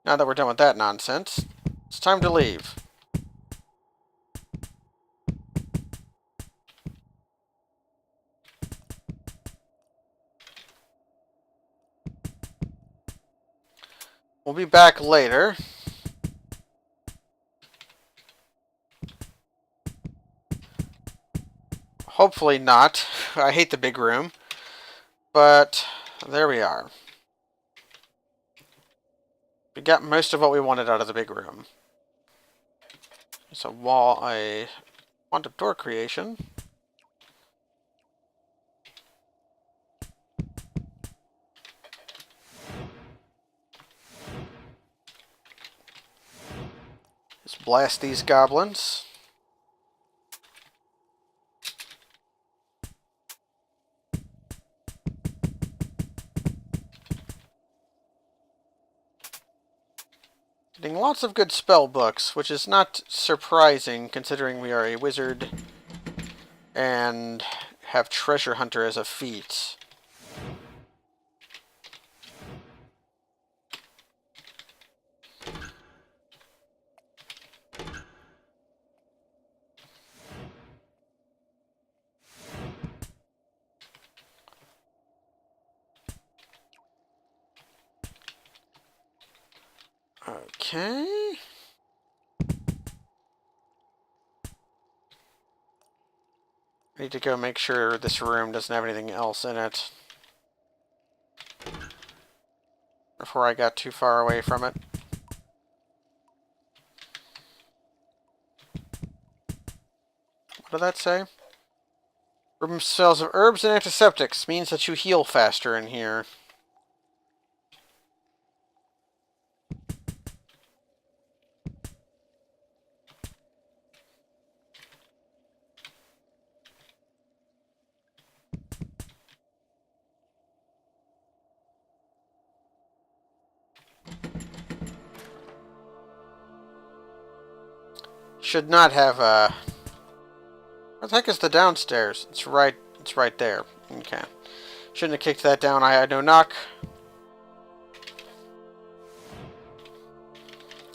now that we're done with that nonsense, it's time to leave. We'll be back later. Hopefully not. I hate the big room. But there we are. We got most of what we wanted out of the big room. It's a quantum door creation. Let's blast these goblins. Getting lots of good spell books, which is not surprising considering we are a wizard and have treasure hunter as a feat. Okay. I need to go make sure this room doesn't have anything else in it before I got too far away from it. What did that say? Room smells of herbs and antiseptics means that you heal faster in here. should not have, where the heck is the downstairs? It's right there. Okay. Shouldn't have kicked that down. I had no knock.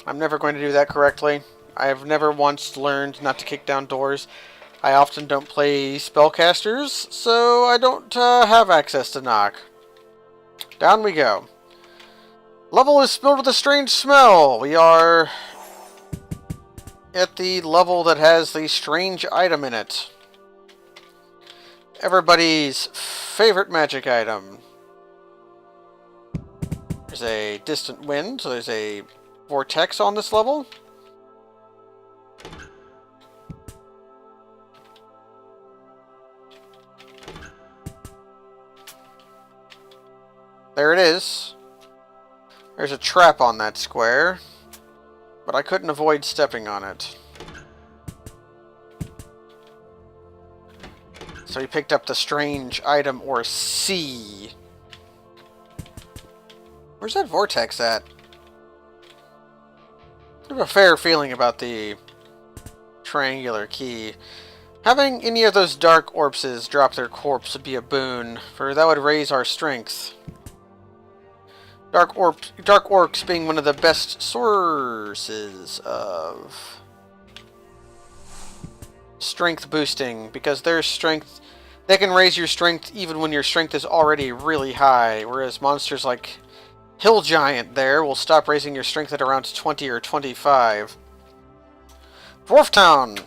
I'm never going to do that correctly. I have never once learned not to kick down doors. I often don't play spellcasters, so I don't have access to knock. Down we go. Level is filled with a strange smell. We are at the level that has the strange item in it. Everybody's favorite magic item. There's a distant wind, so there's a vortex on this level. There it is. There's a trap on that square, but I couldn't avoid stepping on it. So he picked up the strange item, or C. Where's that vortex at? I have a fair feeling about the triangular key. Having any of those dark orbses drop their corpse would be a boon, for that would raise our strength. Dark orcs being one of the best sources of strength boosting, because their strength, they can raise your strength even when your strength is already really high, whereas monsters like Hill Giant there will stop raising your strength at around 20 or 25. Dwarf Town!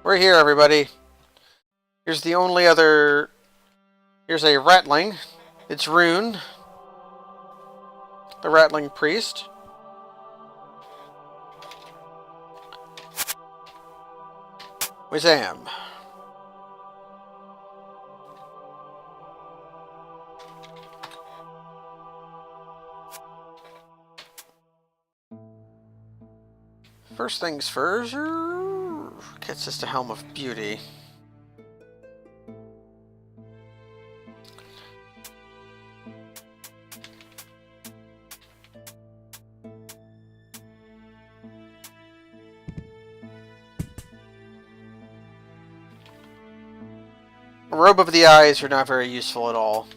We're here, everybody. Here's the only other... Here's a Ratling. It's Rune, the Rattling Priest. Wizam. First things first, gets us to Helm of Beauty. Robe of the Eyes are not very useful at all.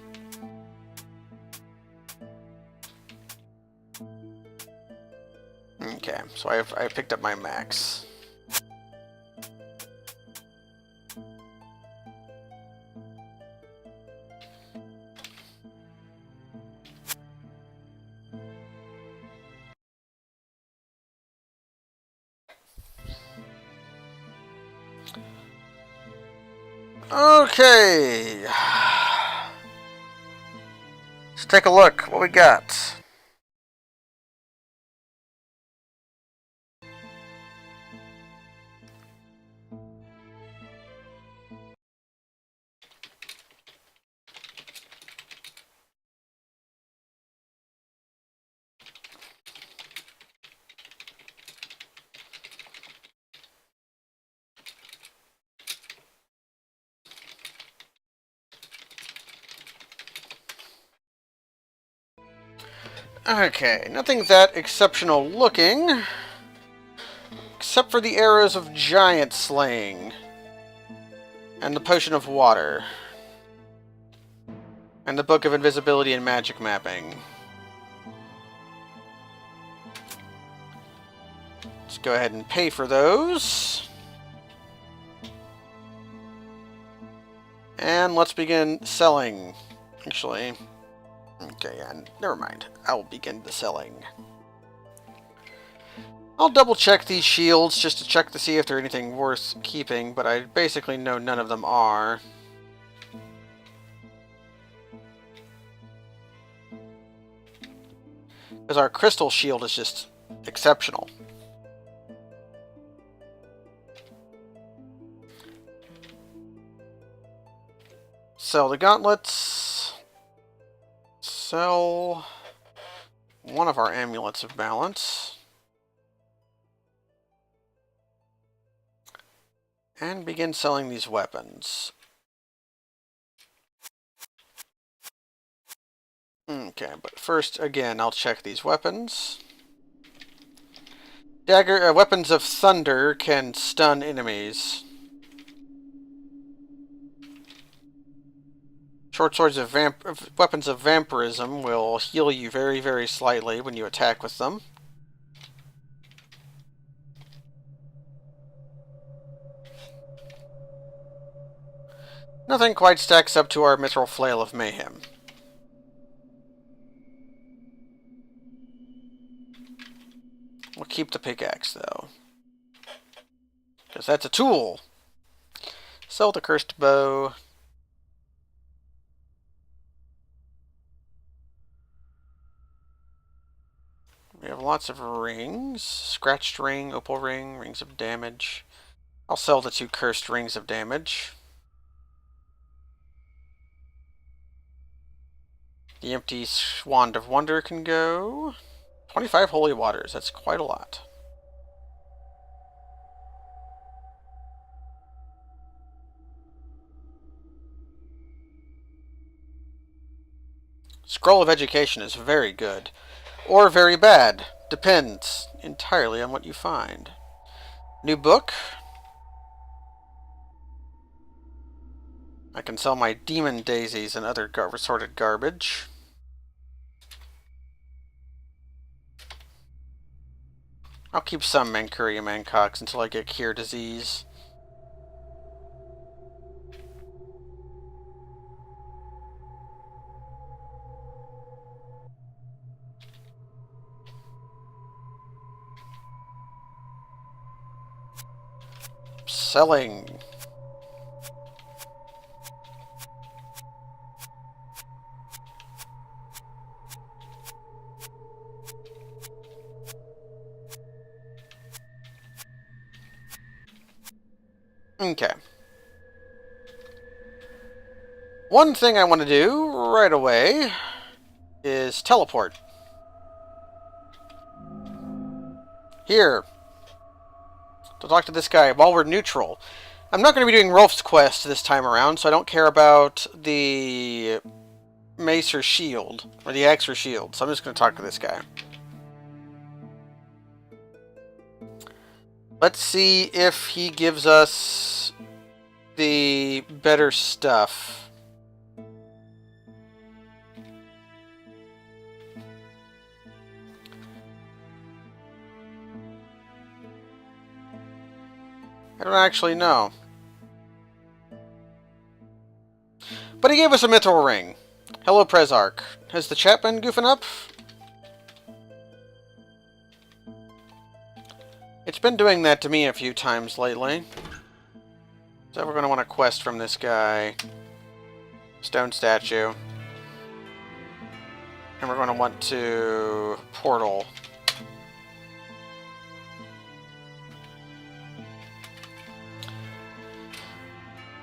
Okay, so I picked up my max. Okay. Let's take a look. What we got? Okay, nothing that exceptional looking, except for the arrows of giant slaying, and the potion of water, and the book of invisibility and magic mapping. Let's go ahead and pay for those. And let's begin selling. Actually... Okay, and never mind. I will begin the selling. I'll double check these shields just to check to see if they're anything worth keeping, but I basically know none of them are. Because our crystal shield is just exceptional. Sell the gauntlets. Sell one of our amulets of balance. And begin selling these weapons. Okay, but first, again, I'll check these weapons. Weapons of thunder can stun enemies. Short swords of weapons of vampirism will heal you very, very slightly when you attack with them. Nothing quite stacks up to our mithril flail of mayhem. We'll keep the pickaxe, though. Because that's a tool. Sell the cursed bow. We have lots of rings. Scratched ring, opal ring, rings of damage. I'll sell the 2 cursed rings of damage. The empty wand of wonder can go. 25 holy waters. That's quite a lot. Scroll of education is very good. Or very bad. Depends entirely on what you find. New book. I can sell my demon daisies and other assorted garbage. I'll keep some Manchuria Mancocks until I get cure disease. Selling. Okay. One thing I want to do right away is teleport. Here. To talk to this guy while we're neutral. I'm not going to be doing Rolf's quest this time around, so I don't care about the mace or shield, or the axe or shield, so I'm just going to talk to this guy. Let's see if he gives us the better stuff. I don't actually know. But he gave us a mithril ring. Hello, Prezarch. Has the chat been goofing up? It's been doing that to me a few times lately. So we're going to want a quest from this guy. Stone statue. And we're going to want to portal.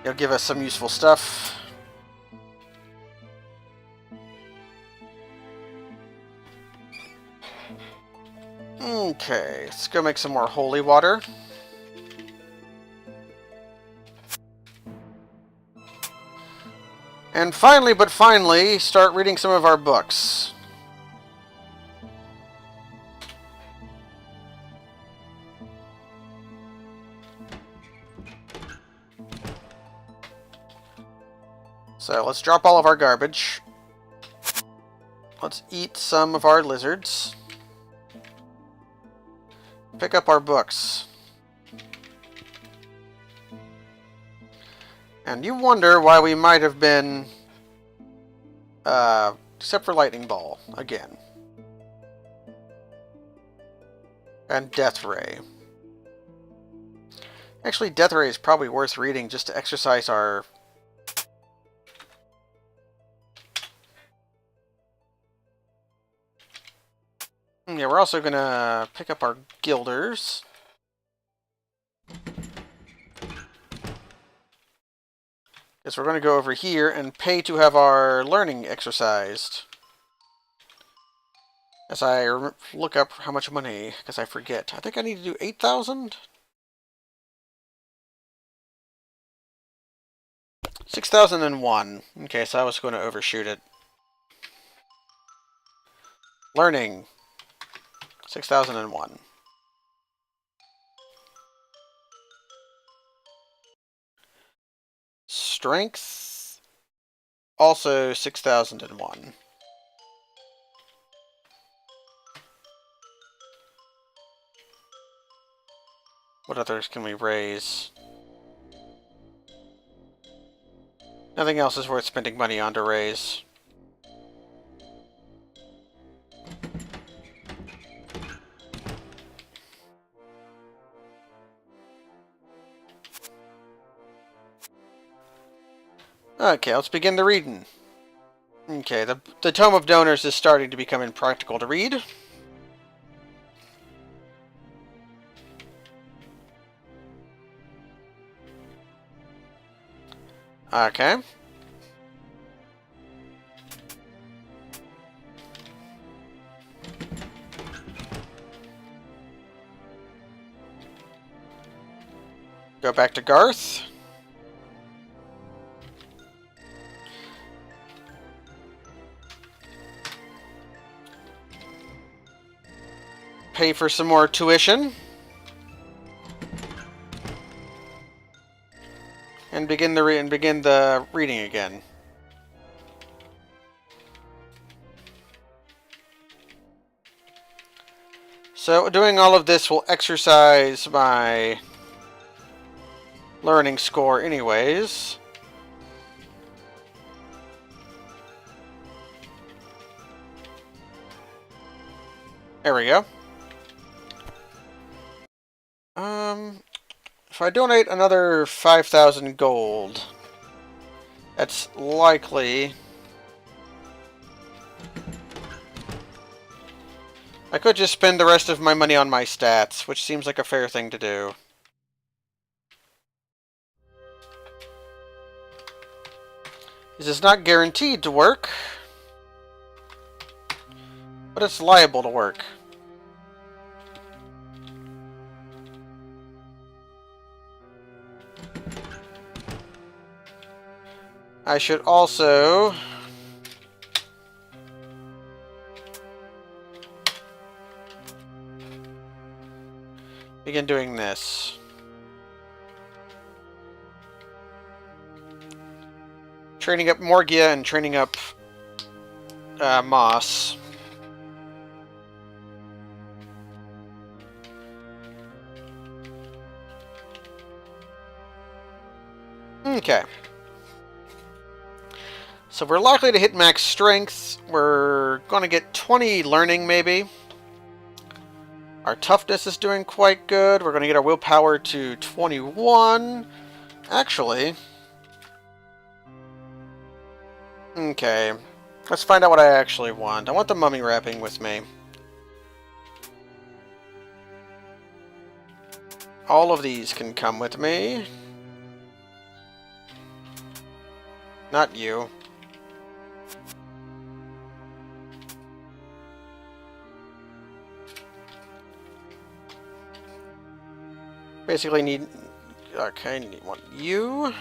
He'll give us some useful stuff. Okay, let's go make some more holy water. And finally, but finally, start reading some of our books. So let's drop all of our garbage. Let's eat some of our lizards. Pick up our books. And you wonder why we might have been... except for Lightning Ball, again. And Death Ray. Actually, Death Ray is probably worth reading just to exercise our... Yeah, we're also going to pick up our Guilders. Because we're going to go over here and pay to have our learning exercised. As I look up how much money, because I forget. I think I need to do 8,000? 6,001. Okay, so I was going to overshoot it. Learning. 6,001. strength. Also 6,001. What others can we raise? Nothing else is worth spending money on to raise. Okay, let's begin the reading. Okay, the Tome of Donors is starting to become impractical to read. Okay. Go back to Garth. Pay for some more tuition. And begin the reading again. So doing all of this will exercise my learning score anyways. There we go. If I donate another 5,000 gold, that's likely. I could just spend the rest of my money on my stats, which seems like a fair thing to do. This is not guaranteed to work, but it's liable to work. I should also begin doing this. Training up Morgia and training up Moss. Okay. So we're likely to hit max strength. We're going to get 20 learning, maybe. Our toughness is doing quite good. We're going to get our willpower to 21. Actually. Okay. Let's find out what I actually want. I want the mummy wrapping with me. All of these can come with me. Not you. Basically need... Okay, need one you.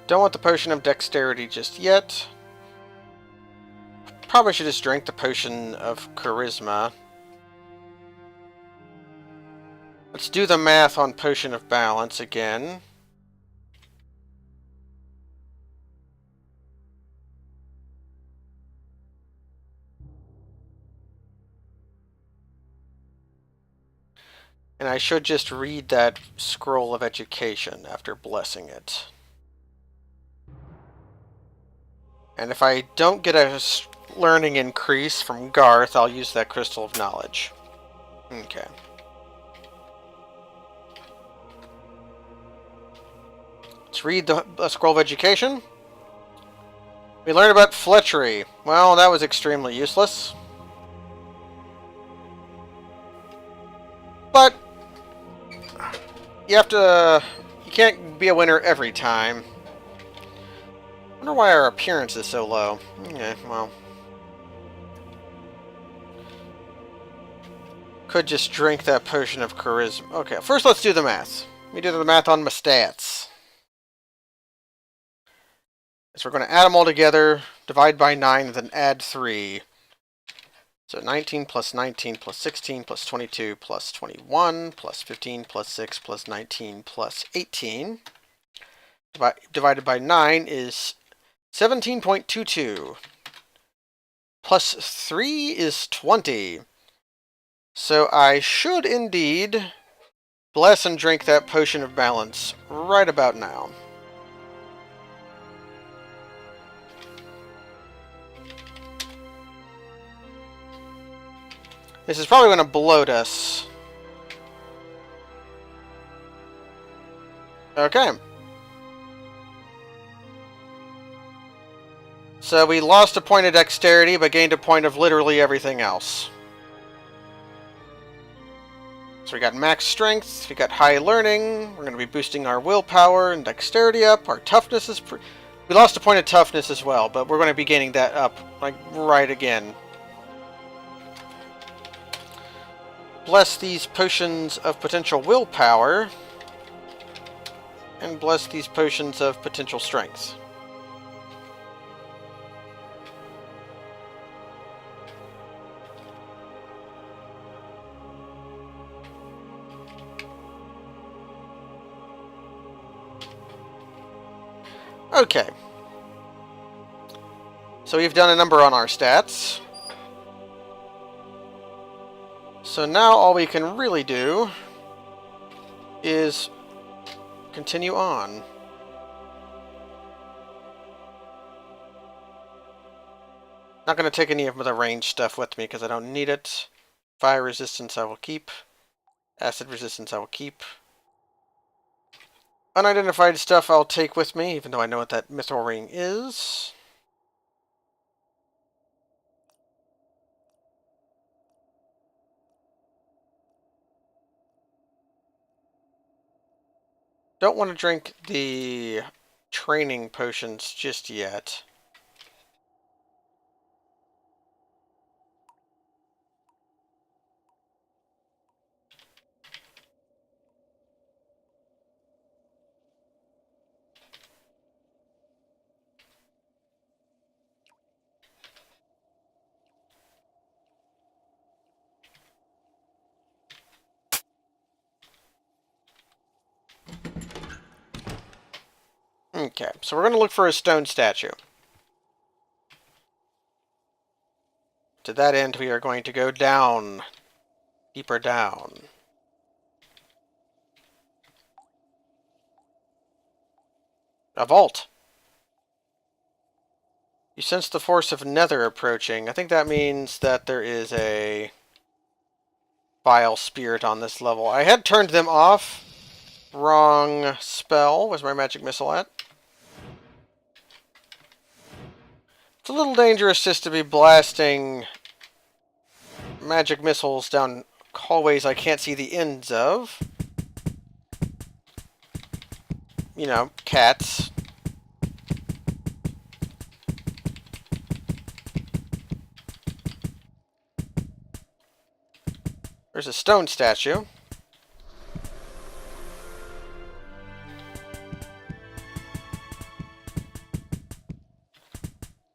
Don't want the potion of dexterity just yet. Probably should just drink the potion of charisma. Let's do the math on potion of balance again. And I should just read that scroll of education after blessing it. And if I don't get a learning increase from Garth, I'll use that crystal of knowledge. Okay. Let's read the scroll of education. We learned about fletchery. Well, that was extremely useless. But you can't be a winner every time. I wonder why our appearance is so low. Okay, well. Could just drink that potion of charisma. Okay, first let's do the math. Let me do the math on my stats. So we're going to add them all together, divide by 9, and then add 3. So 19 plus 19 plus 16 plus 22 plus 21 plus 15 plus 6 plus 19 plus 18. Divided by 9 is 17.22. Plus 3 is 20. So I should indeed bless and drink that potion of balance right about now. This is probably going to bloat us. Okay. So we lost a point of dexterity, but gained a point of literally everything else. So we got max strength, we got high learning, we're going to be boosting our willpower and dexterity up, our toughness is... We lost a point of toughness as well, but we're going to be gaining that up, like, right again. Bless these potions of potential willpower, and bless these potions of potential strength. Okay. So we've done a number on our stats. So now all we can really do is continue on. Not going to take any of the range stuff with me because I don't need it. Fire resistance I will keep. Acid resistance I will keep. Unidentified stuff I'll take with me, even though I know what that mithril ring is. Don't want to drink the training potions just yet. Okay, so we're going to look for a stone statue. To that end, we are going to go down. Deeper down. A vault. You sense the force of Nether approaching. I think that means that there is a vile spirit on this level. I had turned them off. Wrong spell. Where's my magic missile at? It's a little dangerous just to be blasting magic missiles down hallways I can't see the ends of. You know, cats. There's a stone statue.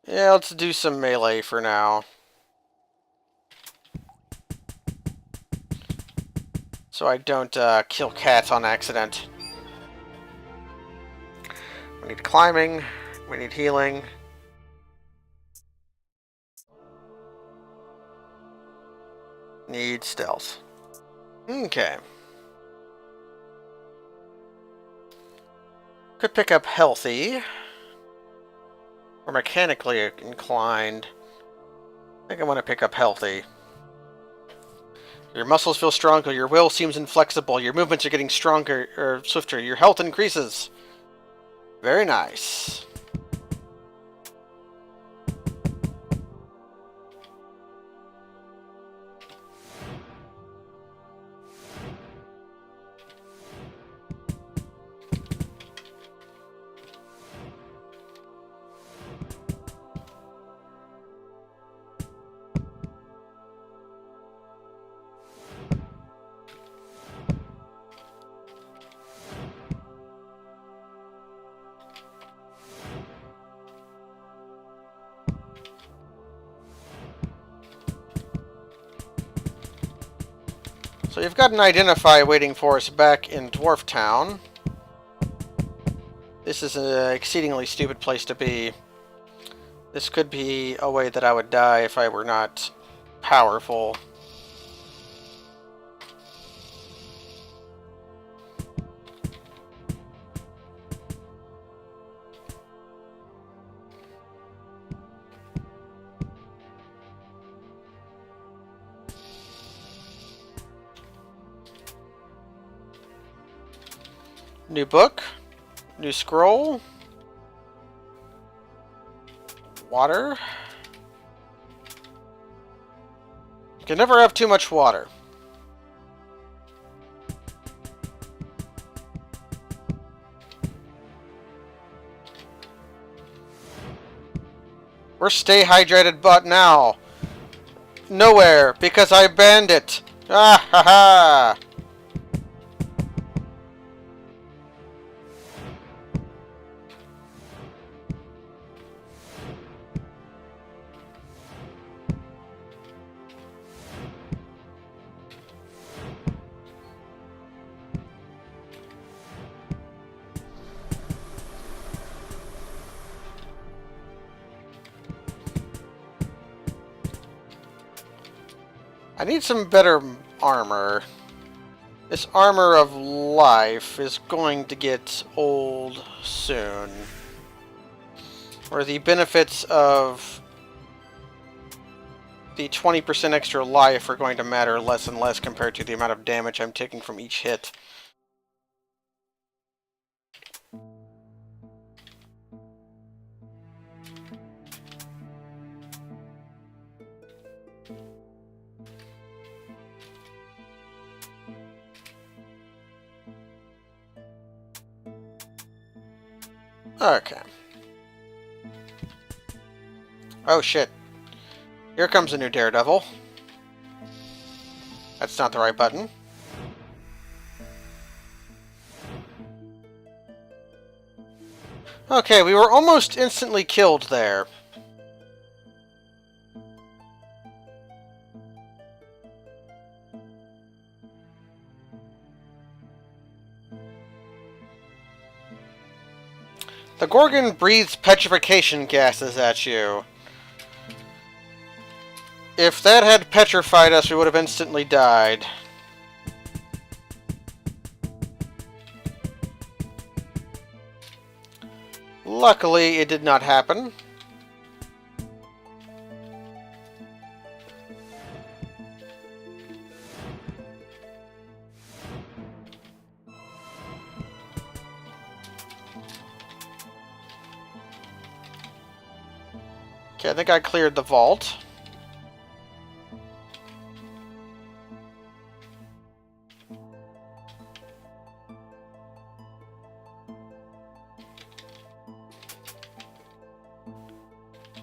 Yeah, let's do some melee for now. So I don't kill cats on accident. We need climbing. We need healing. Need stealth. Okay. Could pick up healthy. Or mechanically inclined. I think I want to pick up healthy. Your muscles feel stronger. Your will seems inflexible. Your movements are getting stronger or swifter. Your health increases. Very nice. So you've got an identify waiting for us back in Dwarf Town. This is an exceedingly stupid place to be. This could be a way that I would die if I were not powerful. New book, new scroll, water. You can never have too much water. Where's stay hydrated but now? Nowhere, because I banned it. Ah ha ha! I need some better armor. This armor of life is going to get old soon. Or the benefits of the 20% extra life are going to matter less and less compared to the amount of damage I'm taking from each hit. Okay. Oh shit. Here comes a new Daredevil. That's not the right button. Okay, we were almost instantly killed there. The Gorgon breathes petrification gases at you. If that had petrified us, we would have instantly died. Luckily, it did not happen. Okay, I think I cleared the vault.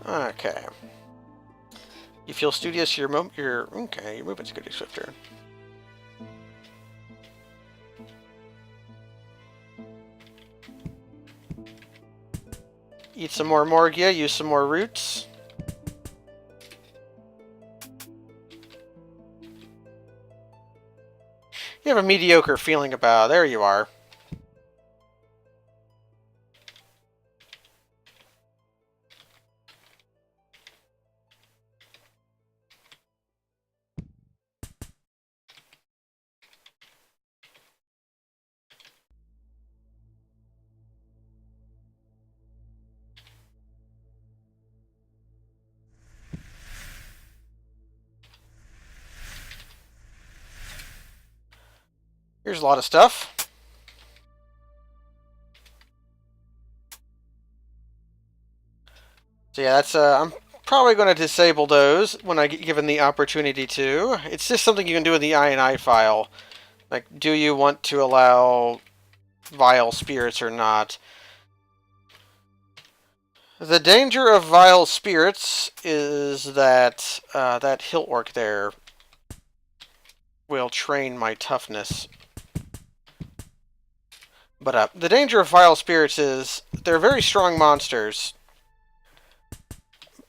Okay. You feel studious, your movement's getting swifter. Eat some more Morgia, use some more roots. You have a mediocre feeling about... There you are. Here's a lot of stuff. So yeah, that's I'm probably going to disable those when I get given the opportunity to. It's just something you can do in the INI file. Like, do you want to allow vile spirits or not? The danger of vile spirits is that that hill orc there will train my toughness. But the danger of vile spirits is they're very strong monsters.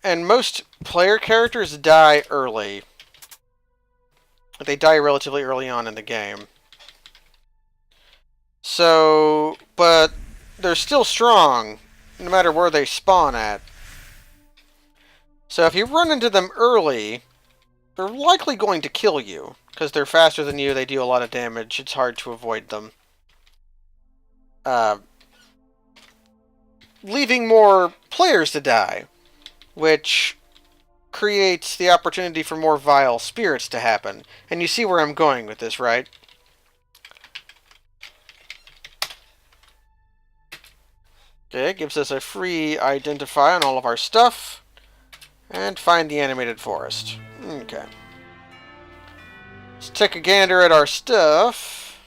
And most player characters die early. They die relatively early on in the game. So, but they're still strong, no matter where they spawn at. So if you run into them early, they're likely going to kill you, because they're faster than you, they do a lot of damage, it's hard to avoid them. Leaving more players to die, which creates the opportunity for more vile spirits to happen. And you see where I'm going with this, right? Okay, gives us a free identify on all of our stuff. And find the animated forest. Okay. Let's take a gander at our stuff.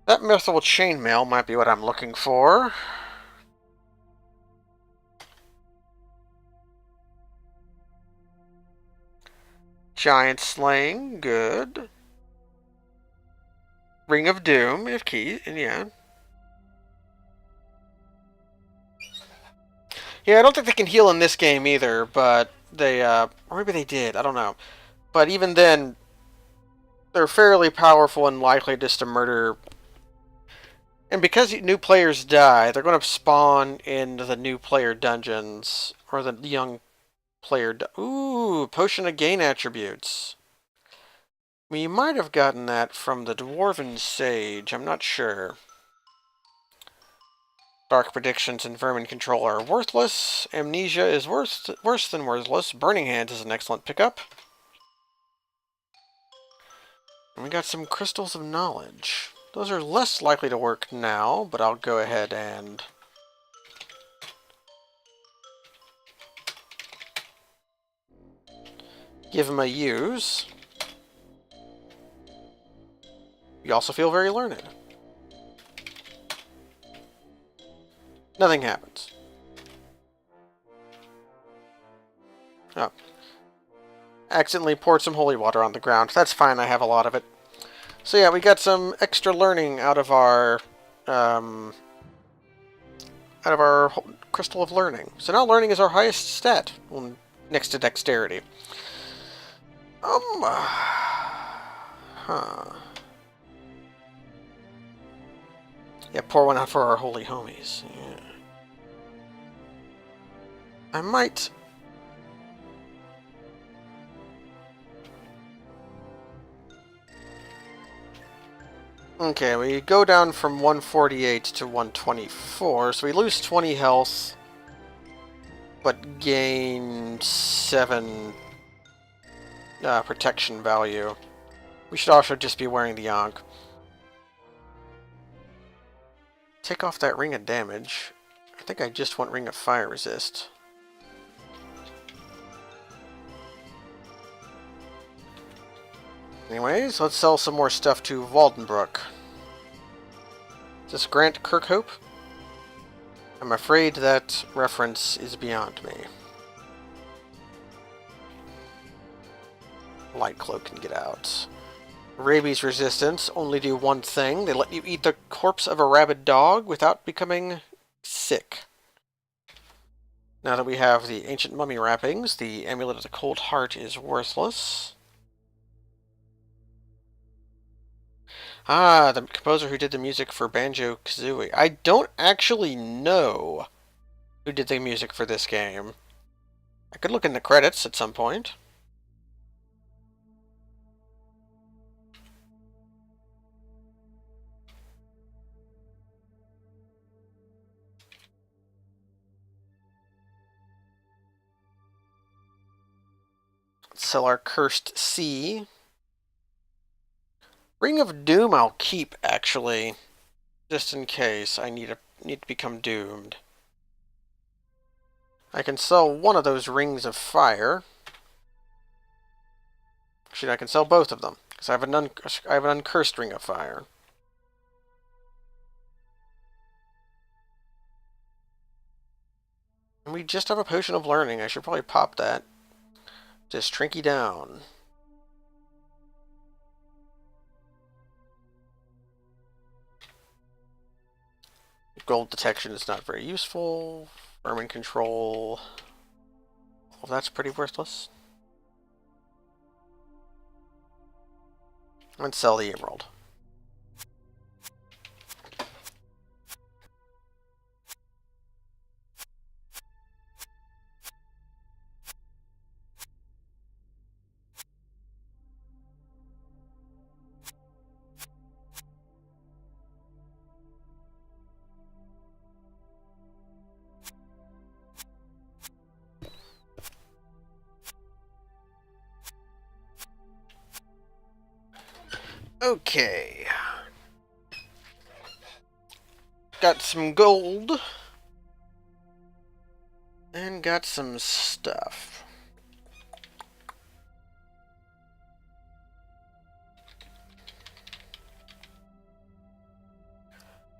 That mithril chainmail might be what I'm looking for. Giant slaying, good. Ring of Doom, if key, and yeah. Yeah, I don't think they can heal in this game either, but they, or maybe they did, I don't know. But even then, they're fairly powerful and likely just to murder. And because new players die, they're going to spawn in the new player dungeons, or the young player. Ooh, potion of gain attributes. We might have gotten that from the Dwarven Sage, I'm not sure. Dark predictions and vermin control are worthless. Amnesia is worse than worthless. Burning Hands is an excellent pickup. And we got some crystals of knowledge. Those are less likely to work now, but I'll go ahead and give them a use. You also feel very learned. Nothing happens. Oh. Accidentally poured some holy water on the ground. That's fine, I have a lot of it. So yeah, we got some extra learning out of our crystal of learning. So now learning is our highest stat, next to dexterity. Yeah, pour one out for our holy homies. Yeah. I might. Okay, we go down from 148 to 124, so we lose 20 health, but gain 7 protection value. We should also just be wearing the Ankh. Take off that ring of damage. I think I just want ring of fire resist. Anyways, let's sell some more stuff to Waldenbrook. Is this Grant Kirkhope? I'm afraid that reference is beyond me. Light Cloak can get out. Rabies resistance only do one thing. They let you eat the corpse of a rabid dog without becoming sick. Now that we have the ancient mummy wrappings, the amulet of the cold heart is worthless. Ah, the composer who did the music for Banjo-Kazooie. I don't actually know who did the music for this game. I could look in the credits at some point. Let's sell our Cursed Sea. Ring of Doom I'll keep, actually. Just in case I need to become doomed. I can sell one of those Rings of Fire. Actually, I can sell both of them, because I have an uncursed Ring of Fire. And we just have a Potion of Learning. I should probably pop that. Just Trinky down. Gold detection is not very useful. Vermin control. Well, that's pretty worthless. Let's sell the emerald. Okay. Got some gold. And got some stuff.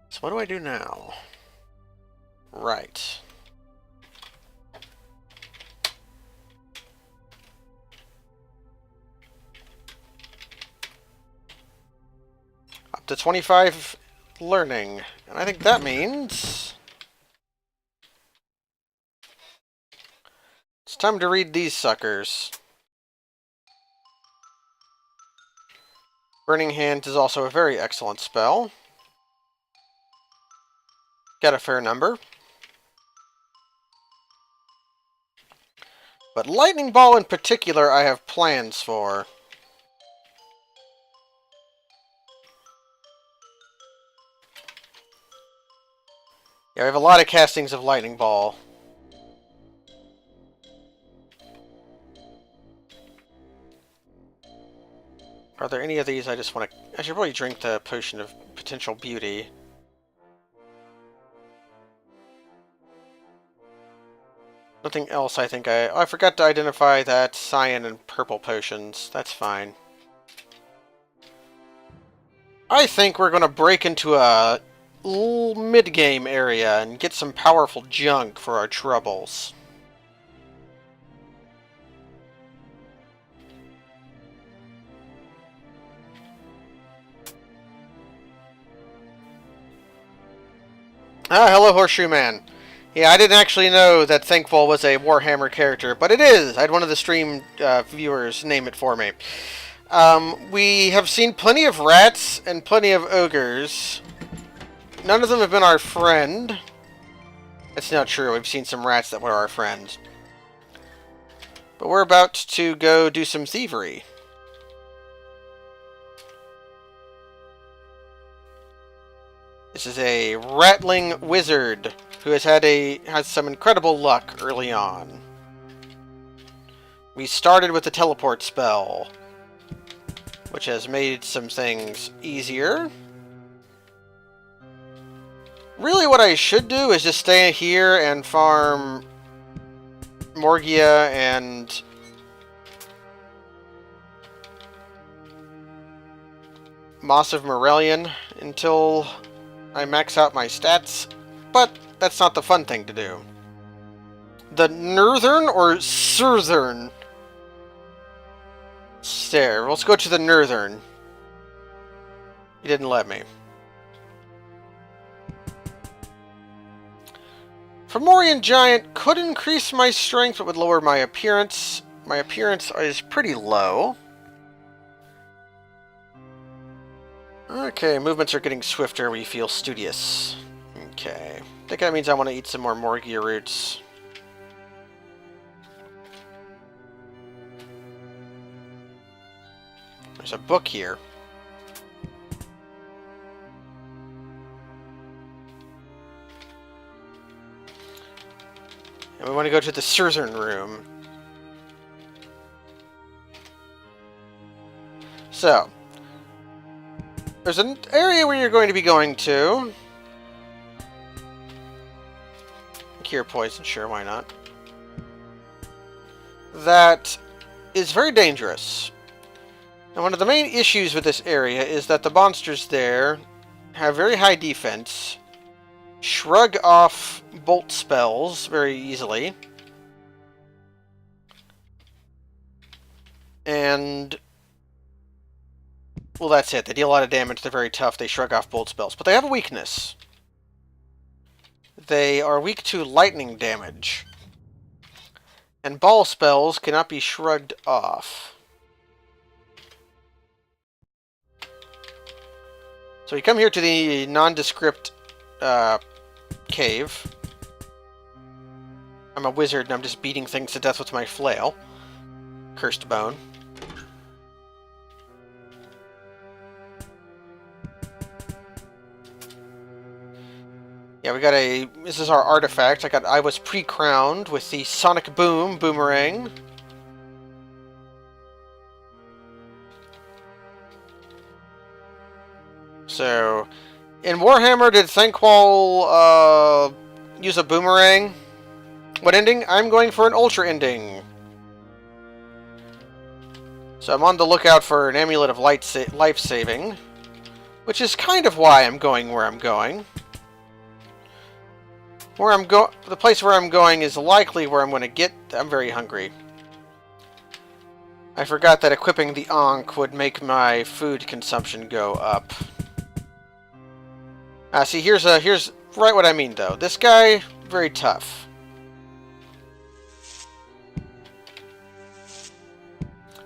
So what do I do now? Right. Up to 25 learning. And I think that means it's time to read these suckers. Burning Hands is also a very excellent spell. Got a fair number. But Lightning Ball in particular I have plans for. Yeah, I have a lot of castings of Lightning Ball. Are there any of these I just want to... I should probably drink the Potion of Potential Beauty. Nothing else I think I... Oh, I forgot to identify that cyan and purple potions. That's fine. I think we're going to break into a mid-game area and get some powerful junk for our troubles. Ah, hello, Horseshoe Man. Yeah, I didn't actually know that Thankful was a Warhammer character, but it is. I had one of the stream viewers name it for me. We have seen plenty of rats and plenty of ogres. None of them have been our friend. That's not true. We've seen some rats that were our friends. But we're about to go do some thievery. This is a rattling wizard who has some incredible luck early on. We started with the teleport spell, which has made some things easier. Really what I should do is just stay here and farm Morgia and Moss of Morellian until I max out my stats, but that's not the fun thing to do. The northern or southern stair. Let's go to the northern. You didn't let me. Fomorian Giant could increase my strength, but would lower my appearance. My appearance is pretty low. Okay, movements are getting swifter. We feel studious. Okay. I think that means I want to eat some more Morgia roots. There's a book here. And we want to go to the southern room. So, there's an area where you're going to be going to. Cure poison, sure, why not? That is very dangerous. And one of the main issues with this area is that the monsters there have very high defense, shrug off bolt spells very easily, and well, that's it. They deal a lot of damage, they're very tough, they shrug off bolt spells. But they have a weakness. they are weak to lightning damage. And ball spells cannot be shrugged off. So we come here to the nondescript cave. I'm a wizard and I'm just beating things to death with my flail. Cursed bone. Yeah, we got a... This is our artifact. I was pre-crowned with the Sonic Boom boomerang. So, in Warhammer, did Thankwall use a boomerang? What ending? I'm going for an Ultra ending. So I'm on the lookout for an Amulet of Life Saving, which is kind of why I'm going where I'm going. The place where I'm going is likely where I'm going to get... I'm very hungry. I forgot that equipping the Ankh would make my food consumption go up. See, here's right what I mean, though. This guy, very tough.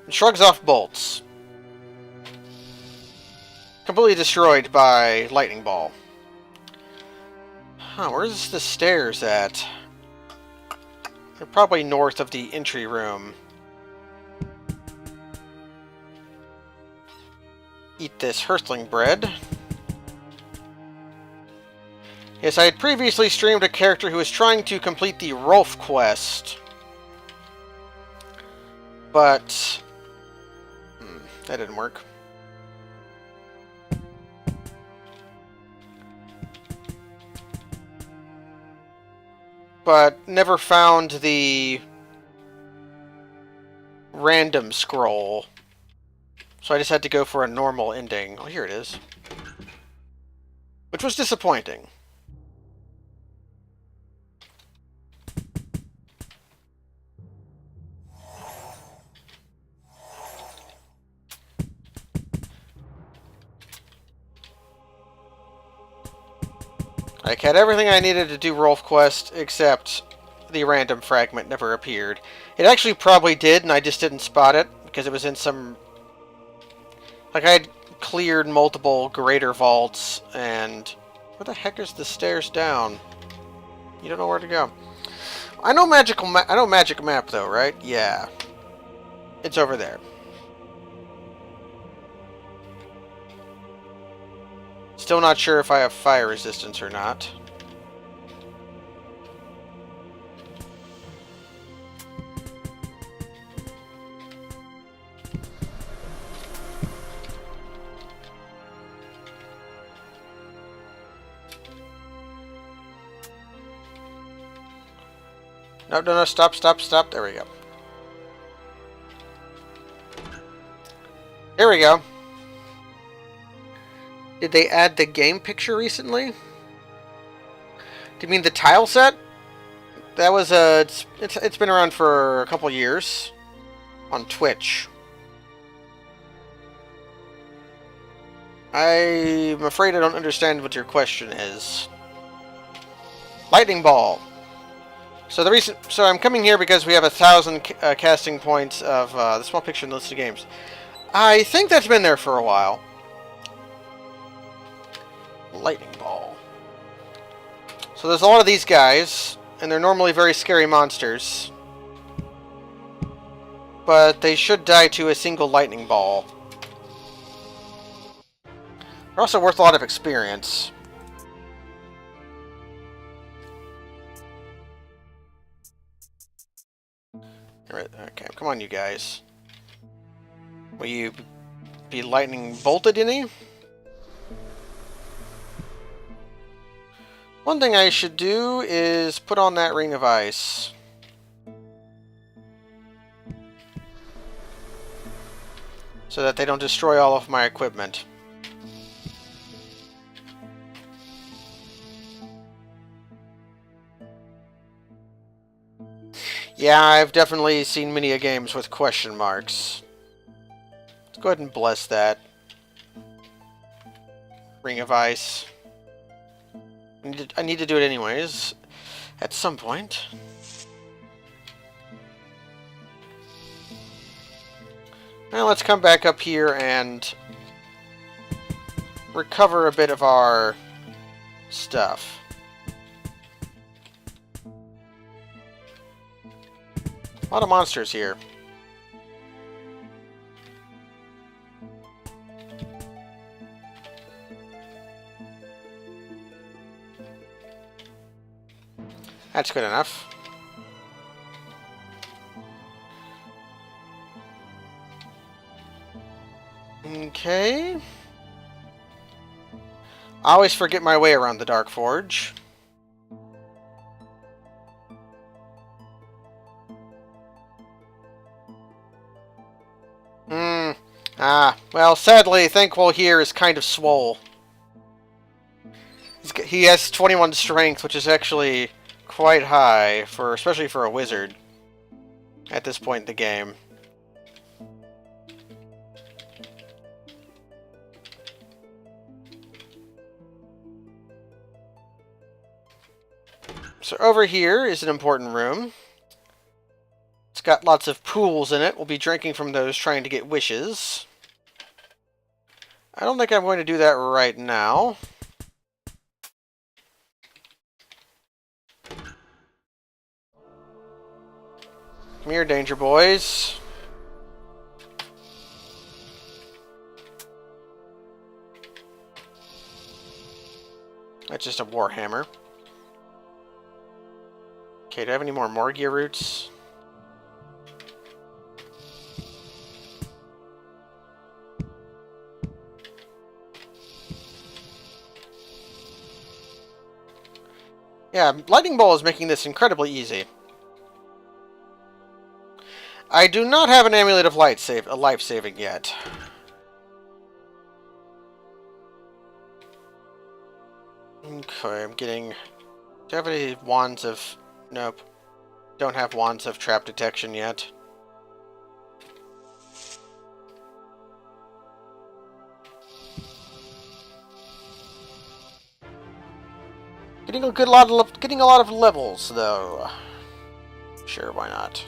And shrugs off bolts. Completely destroyed by lightning ball. Huh, where's the stairs at? They're probably north of the entry room. Eat this Hearthling bread. Yes, I had previously streamed a character who was trying to complete the Rolf quest. But... that didn't work. But never found the random scroll. So I just had to go for a normal ending. Oh, here it is. Which was disappointing. I had everything I needed to do Rolf Quest, except the random fragment never appeared. It actually probably did, and I just didn't spot it, because it was in some... Like, I had cleared multiple greater vaults, and... Where the heck is the stairs down? You don't know where to go. I know Magic Map, though, right? Yeah. It's over there. Still not sure if I have fire resistance or not. No, stop. There we go. There we go. Did they add the game picture recently? Do you mean the tile set? That was it's been around for a couple years on Twitch. I'm afraid I don't understand what your question is. Lightning ball. So I'm coming here because we have 1,000 casting points of the small picture in the list of games. I think that's been there for a while. Lightning ball. So there's a lot of these guys, and they're normally very scary monsters. But they should die to a single lightning ball. They're also worth a lot of experience. Okay, come on, you guys. Will you be lightning bolted any? One thing I should do is put on that ring of ice. So that they don't destroy all of my equipment. Yeah, I've definitely seen many games with question marks. Let's go ahead and bless that. Ring of ice. I need to do it anyways, at some point. Now let's come back up here and recover a bit of our stuff. A lot of monsters here. That's good enough. Okay. I always forget my way around the Dark Forge. Well, sadly, Thankwell here is kind of swole. He has 21 strength, which is actually quite high, especially for a wizard at this point in the game. So over here is an important room. It's got lots of pools in it. We'll be drinking from those, trying to get wishes. I don't think I'm going to do that right now. Come here, danger boys. That's just a warhammer. Okay, do I have any more Morgia roots? Yeah, Lightning Bolt is making this incredibly easy. I do not have an Amulet of Life saving yet. Okay, I'm getting... Do I have any wands of... Nope. Don't have wands of trap detection yet. Getting a lot of levels though. Sure, why not?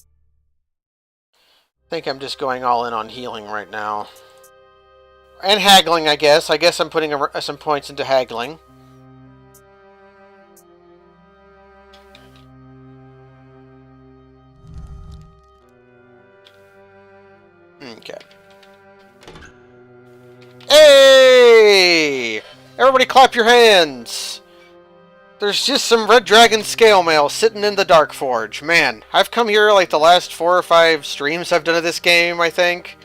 I think I'm just going all in on healing right now. And haggling, I guess. I guess I'm putting some points into haggling. Okay. Hey! Everybody clap your hands! There's just some Red Dragon Scale Mail sitting in the Dark Forge. Man, I've come here like the last 4 or 5 streams I've done of this game, I think,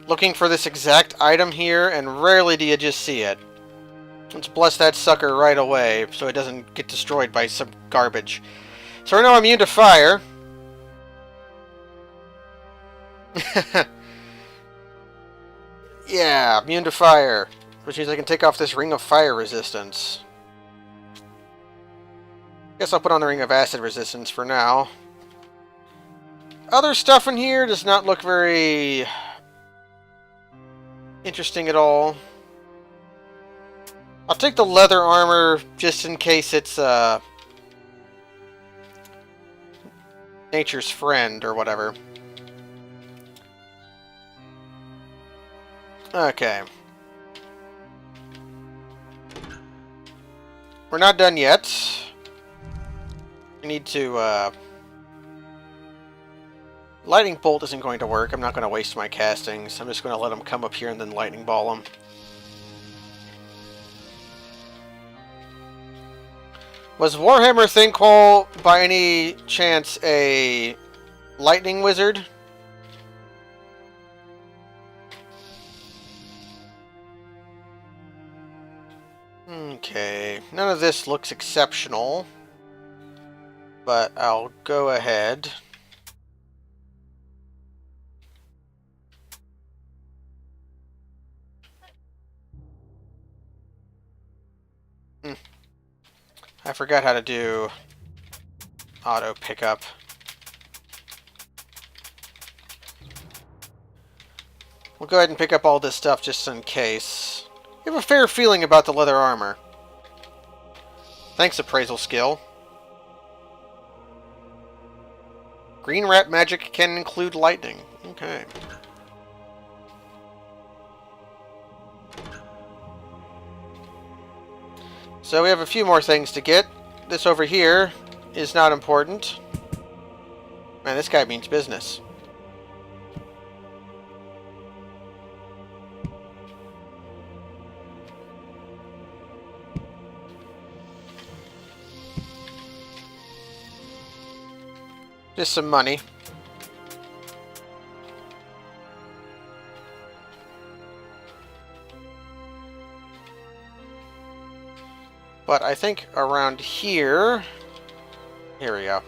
looking for this exact item here, and rarely do you just see it. Let's bless that sucker right away so it doesn't get destroyed by some garbage. So we're now immune to fire. Yeah, immune to fire. Which means I can take off this Ring of Fire resistance. Guess I'll put on the Ring of Acid resistance for now. Other stuff in here does not look very interesting at all. I'll take the leather armor just in case it's nature's friend or whatever. Okay. We're not done yet. We need to, Lightning Bolt isn't going to work. I'm not going to waste my castings. I'm just going to let them come up here and then Lightning Ball them. Was Warhammer Thinquol, by any chance, a lightning wizard? Okay, none of this looks exceptional, but I'll go ahead. I forgot how to do auto pickup. We'll go ahead and pick up all this stuff just in case. I have a fair feeling about the leather armor. Thanks, appraisal skill. Green rat magic can include lightning. Okay. So we have a few more things to get. This over here is not important. Man, this guy means business. Just some money. But I think around here... Here we go.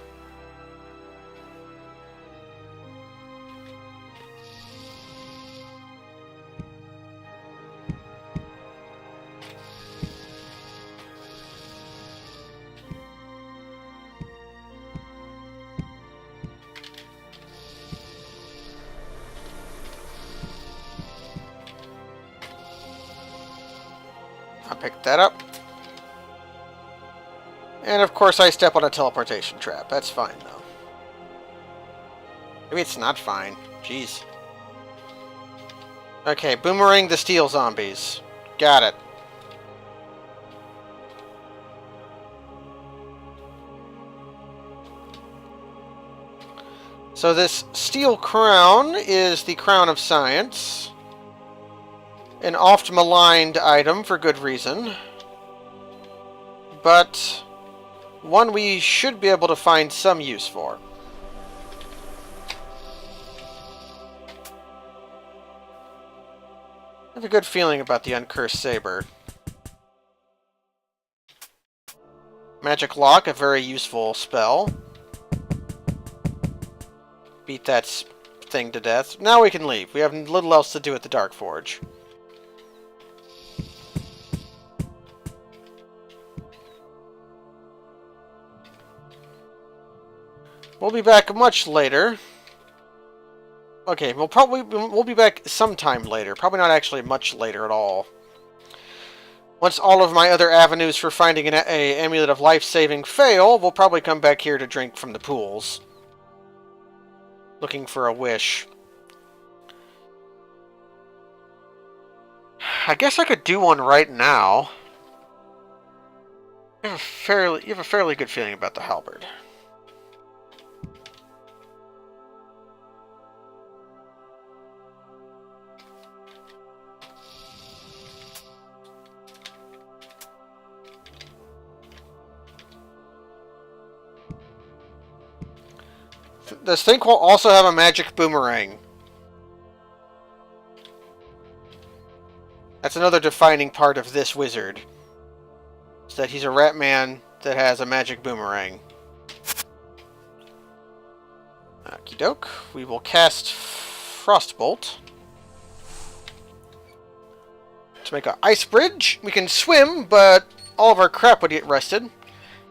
I picked that up. And of course I step on a teleportation trap. That's fine though. Maybe it's not fine. Jeez. Okay, boomerang the steel zombies. Got it. So this steel crown is the crown of science. An oft maligned item for good reason. But one we should be able to find some use for. I have a good feeling about the Uncursed Saber. Magic Lock, a very useful spell. Beat that thing to death. Now we can leave. We have little else to do at the Dark Forge. We'll be back much later. Okay, we'll be back sometime later. Probably not actually much later at all. Once all of my other avenues for finding an amulet of life-saving fail, we'll probably come back here to drink from the pools. Looking for a wish. I guess I could do one right now. You have a fairly good feeling about the halberd. This thing will also have a magic boomerang. That's another defining part of this wizard. Is that he's a rat man that has a magic boomerang. Okie doke. We will cast Frostbolt to make an ice bridge. We can swim, but all of our crap would get rusted.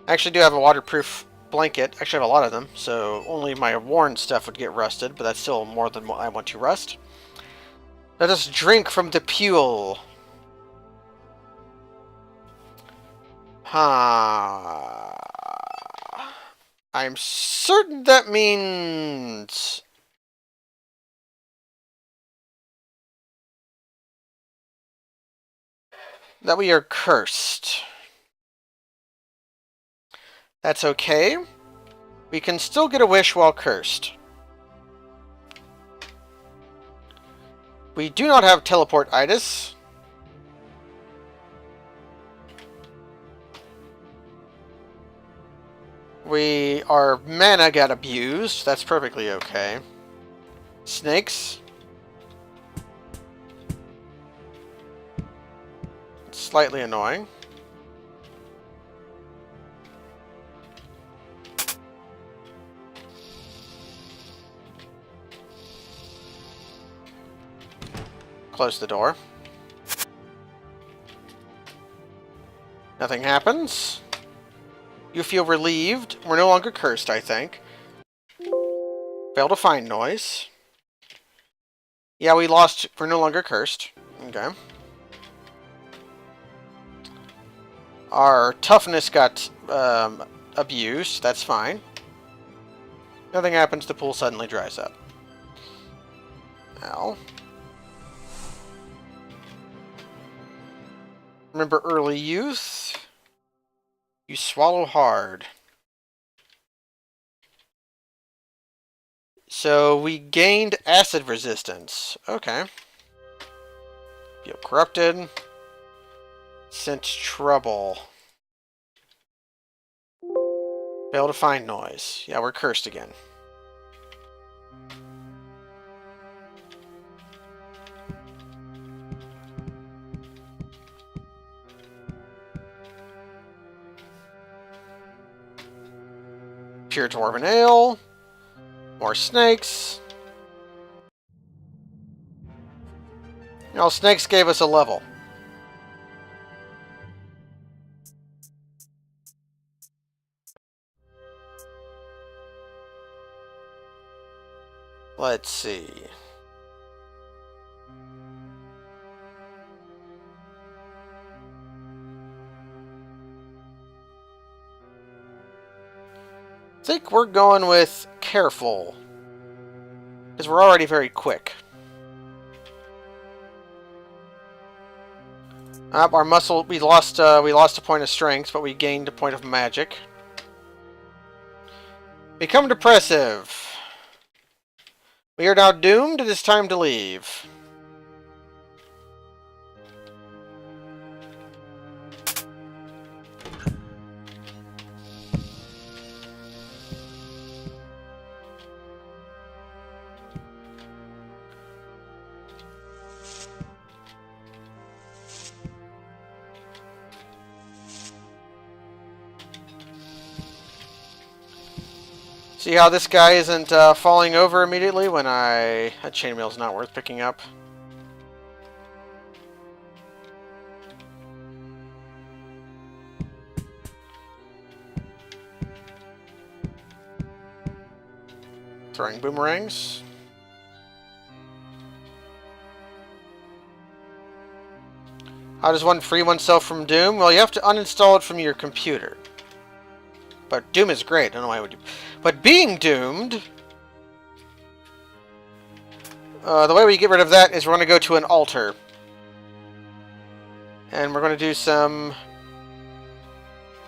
I actually do have a waterproof blanket. Actually, I have a lot of them, so only my worn stuff would get rusted, but that's still more than what I want to rust. Let us drink from the pool. I'm certain that means... that we are cursed. That's okay. We can still get a wish while cursed. We do not have teleport-itis. Our mana got abused. That's perfectly okay. Snakes. It's slightly annoying. Close the door. Nothing happens. You feel relieved. We're no longer cursed, I think. Fail to find noise. Yeah, we lost. We're no longer cursed. Okay. Our toughness got abused. That's fine. Nothing happens. The pool suddenly dries up. Ow. Remember early youth? You swallow hard. So we gained acid resistance. Okay. Feel corrupted. Sense trouble. Fail to find noise. Yeah, we're cursed again. Pure Dwarven Ale. More snakes. You know, snakes gave us a level. Let's see. I think we're going with careful. Because we're already very quick. Our muscle, we lost a point of strength, but we gained a point of magic. Become depressive. We are now doomed. It is time to leave. See how this guy isn't falling over immediately when that chainmail's not worth picking up. Throwing boomerangs. How does one free oneself from Doom? Well, you have to uninstall it from your computer. But Doom is great. I don't know why I would do. But being doomed, the way we get rid of that is we're going to go to an altar, and we're going to do some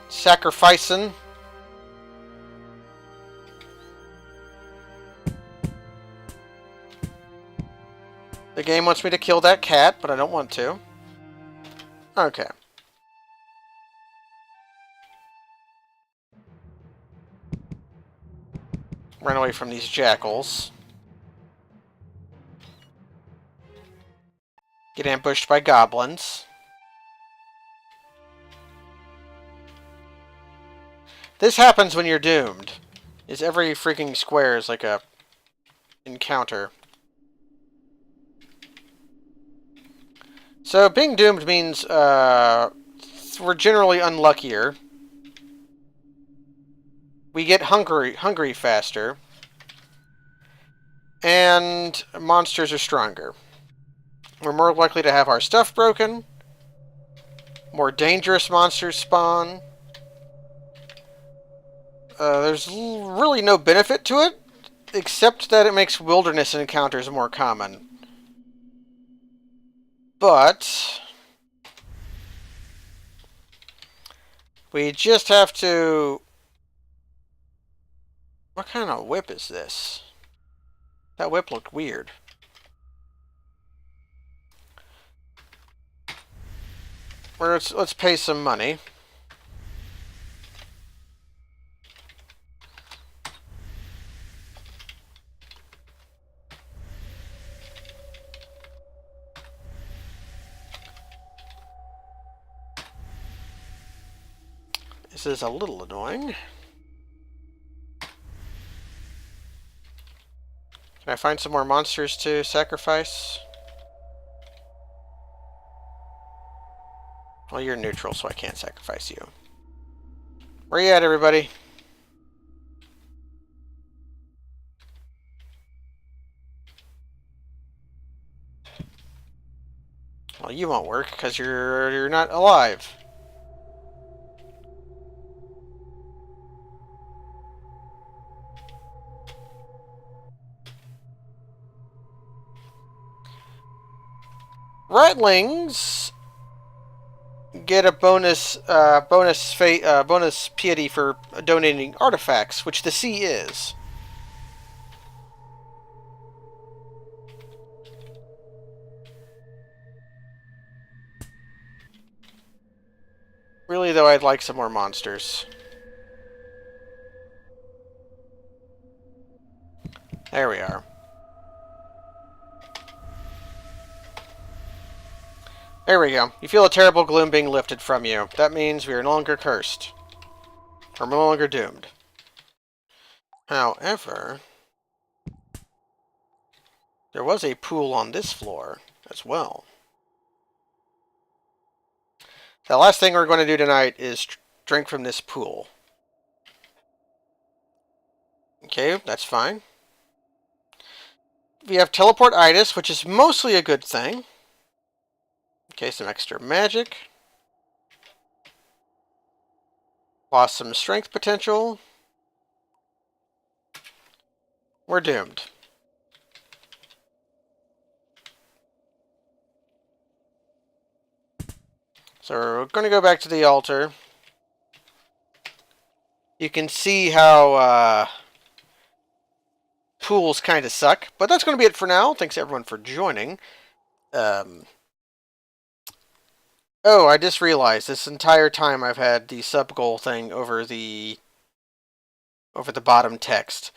sacrificing. The game wants me to kill that cat, but I don't want to. Okay. Run away from these jackals. Get ambushed by goblins. This happens when you're doomed. Is every freaking square is like a encounter. So being doomed means we're generally unluckier. We get hungry faster. And monsters are stronger. We're more likely to have our stuff broken. More dangerous monsters spawn. There's really no benefit to it, except that it makes wilderness encounters more common. But we just have to... What kind of whip is this? That whip looked weird. Let's pay some money. This is a little annoying. Can I find some more monsters to sacrifice? Well, you're neutral, so I can't sacrifice you. Where you at, everybody? Well, you won't work because you're not alive. Ratlings get a bonus piety for donating artifacts, which the sea is. Really, though, I'd like some more monsters. There we are. There we go. You feel a terrible gloom being lifted from you. That means we are no longer cursed. We're no longer doomed. However, there was a pool on this floor as well. The last thing we're going to do tonight is drink from this pool. Okay, that's fine. We have teleport-itis, which is mostly a good thing. Okay, some extra magic. Lost some strength potential. We're doomed. So we're going to go back to the altar. You can see how pools kind of suck. But that's going to be it for now. Thanks everyone for joining. Oh, I just realized this entire time I've had the sub-goal thing over the bottom text.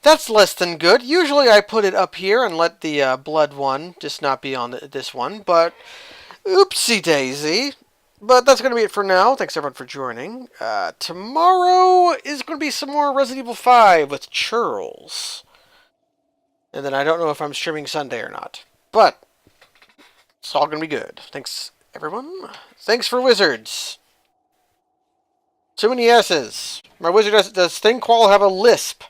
That's less than good. Usually I put it up here and let the blood one just not be on this one, but oopsie daisy. But that's going to be it for now. Thanks everyone for joining. Tomorrow is going to be some more Resident Evil 5 with Churls. And then I don't know if I'm streaming Sunday or not. But it's all going to be good. Thanks everyone. Thanks for wizards. Too many S's. My wizard does Thingquall have a lisp?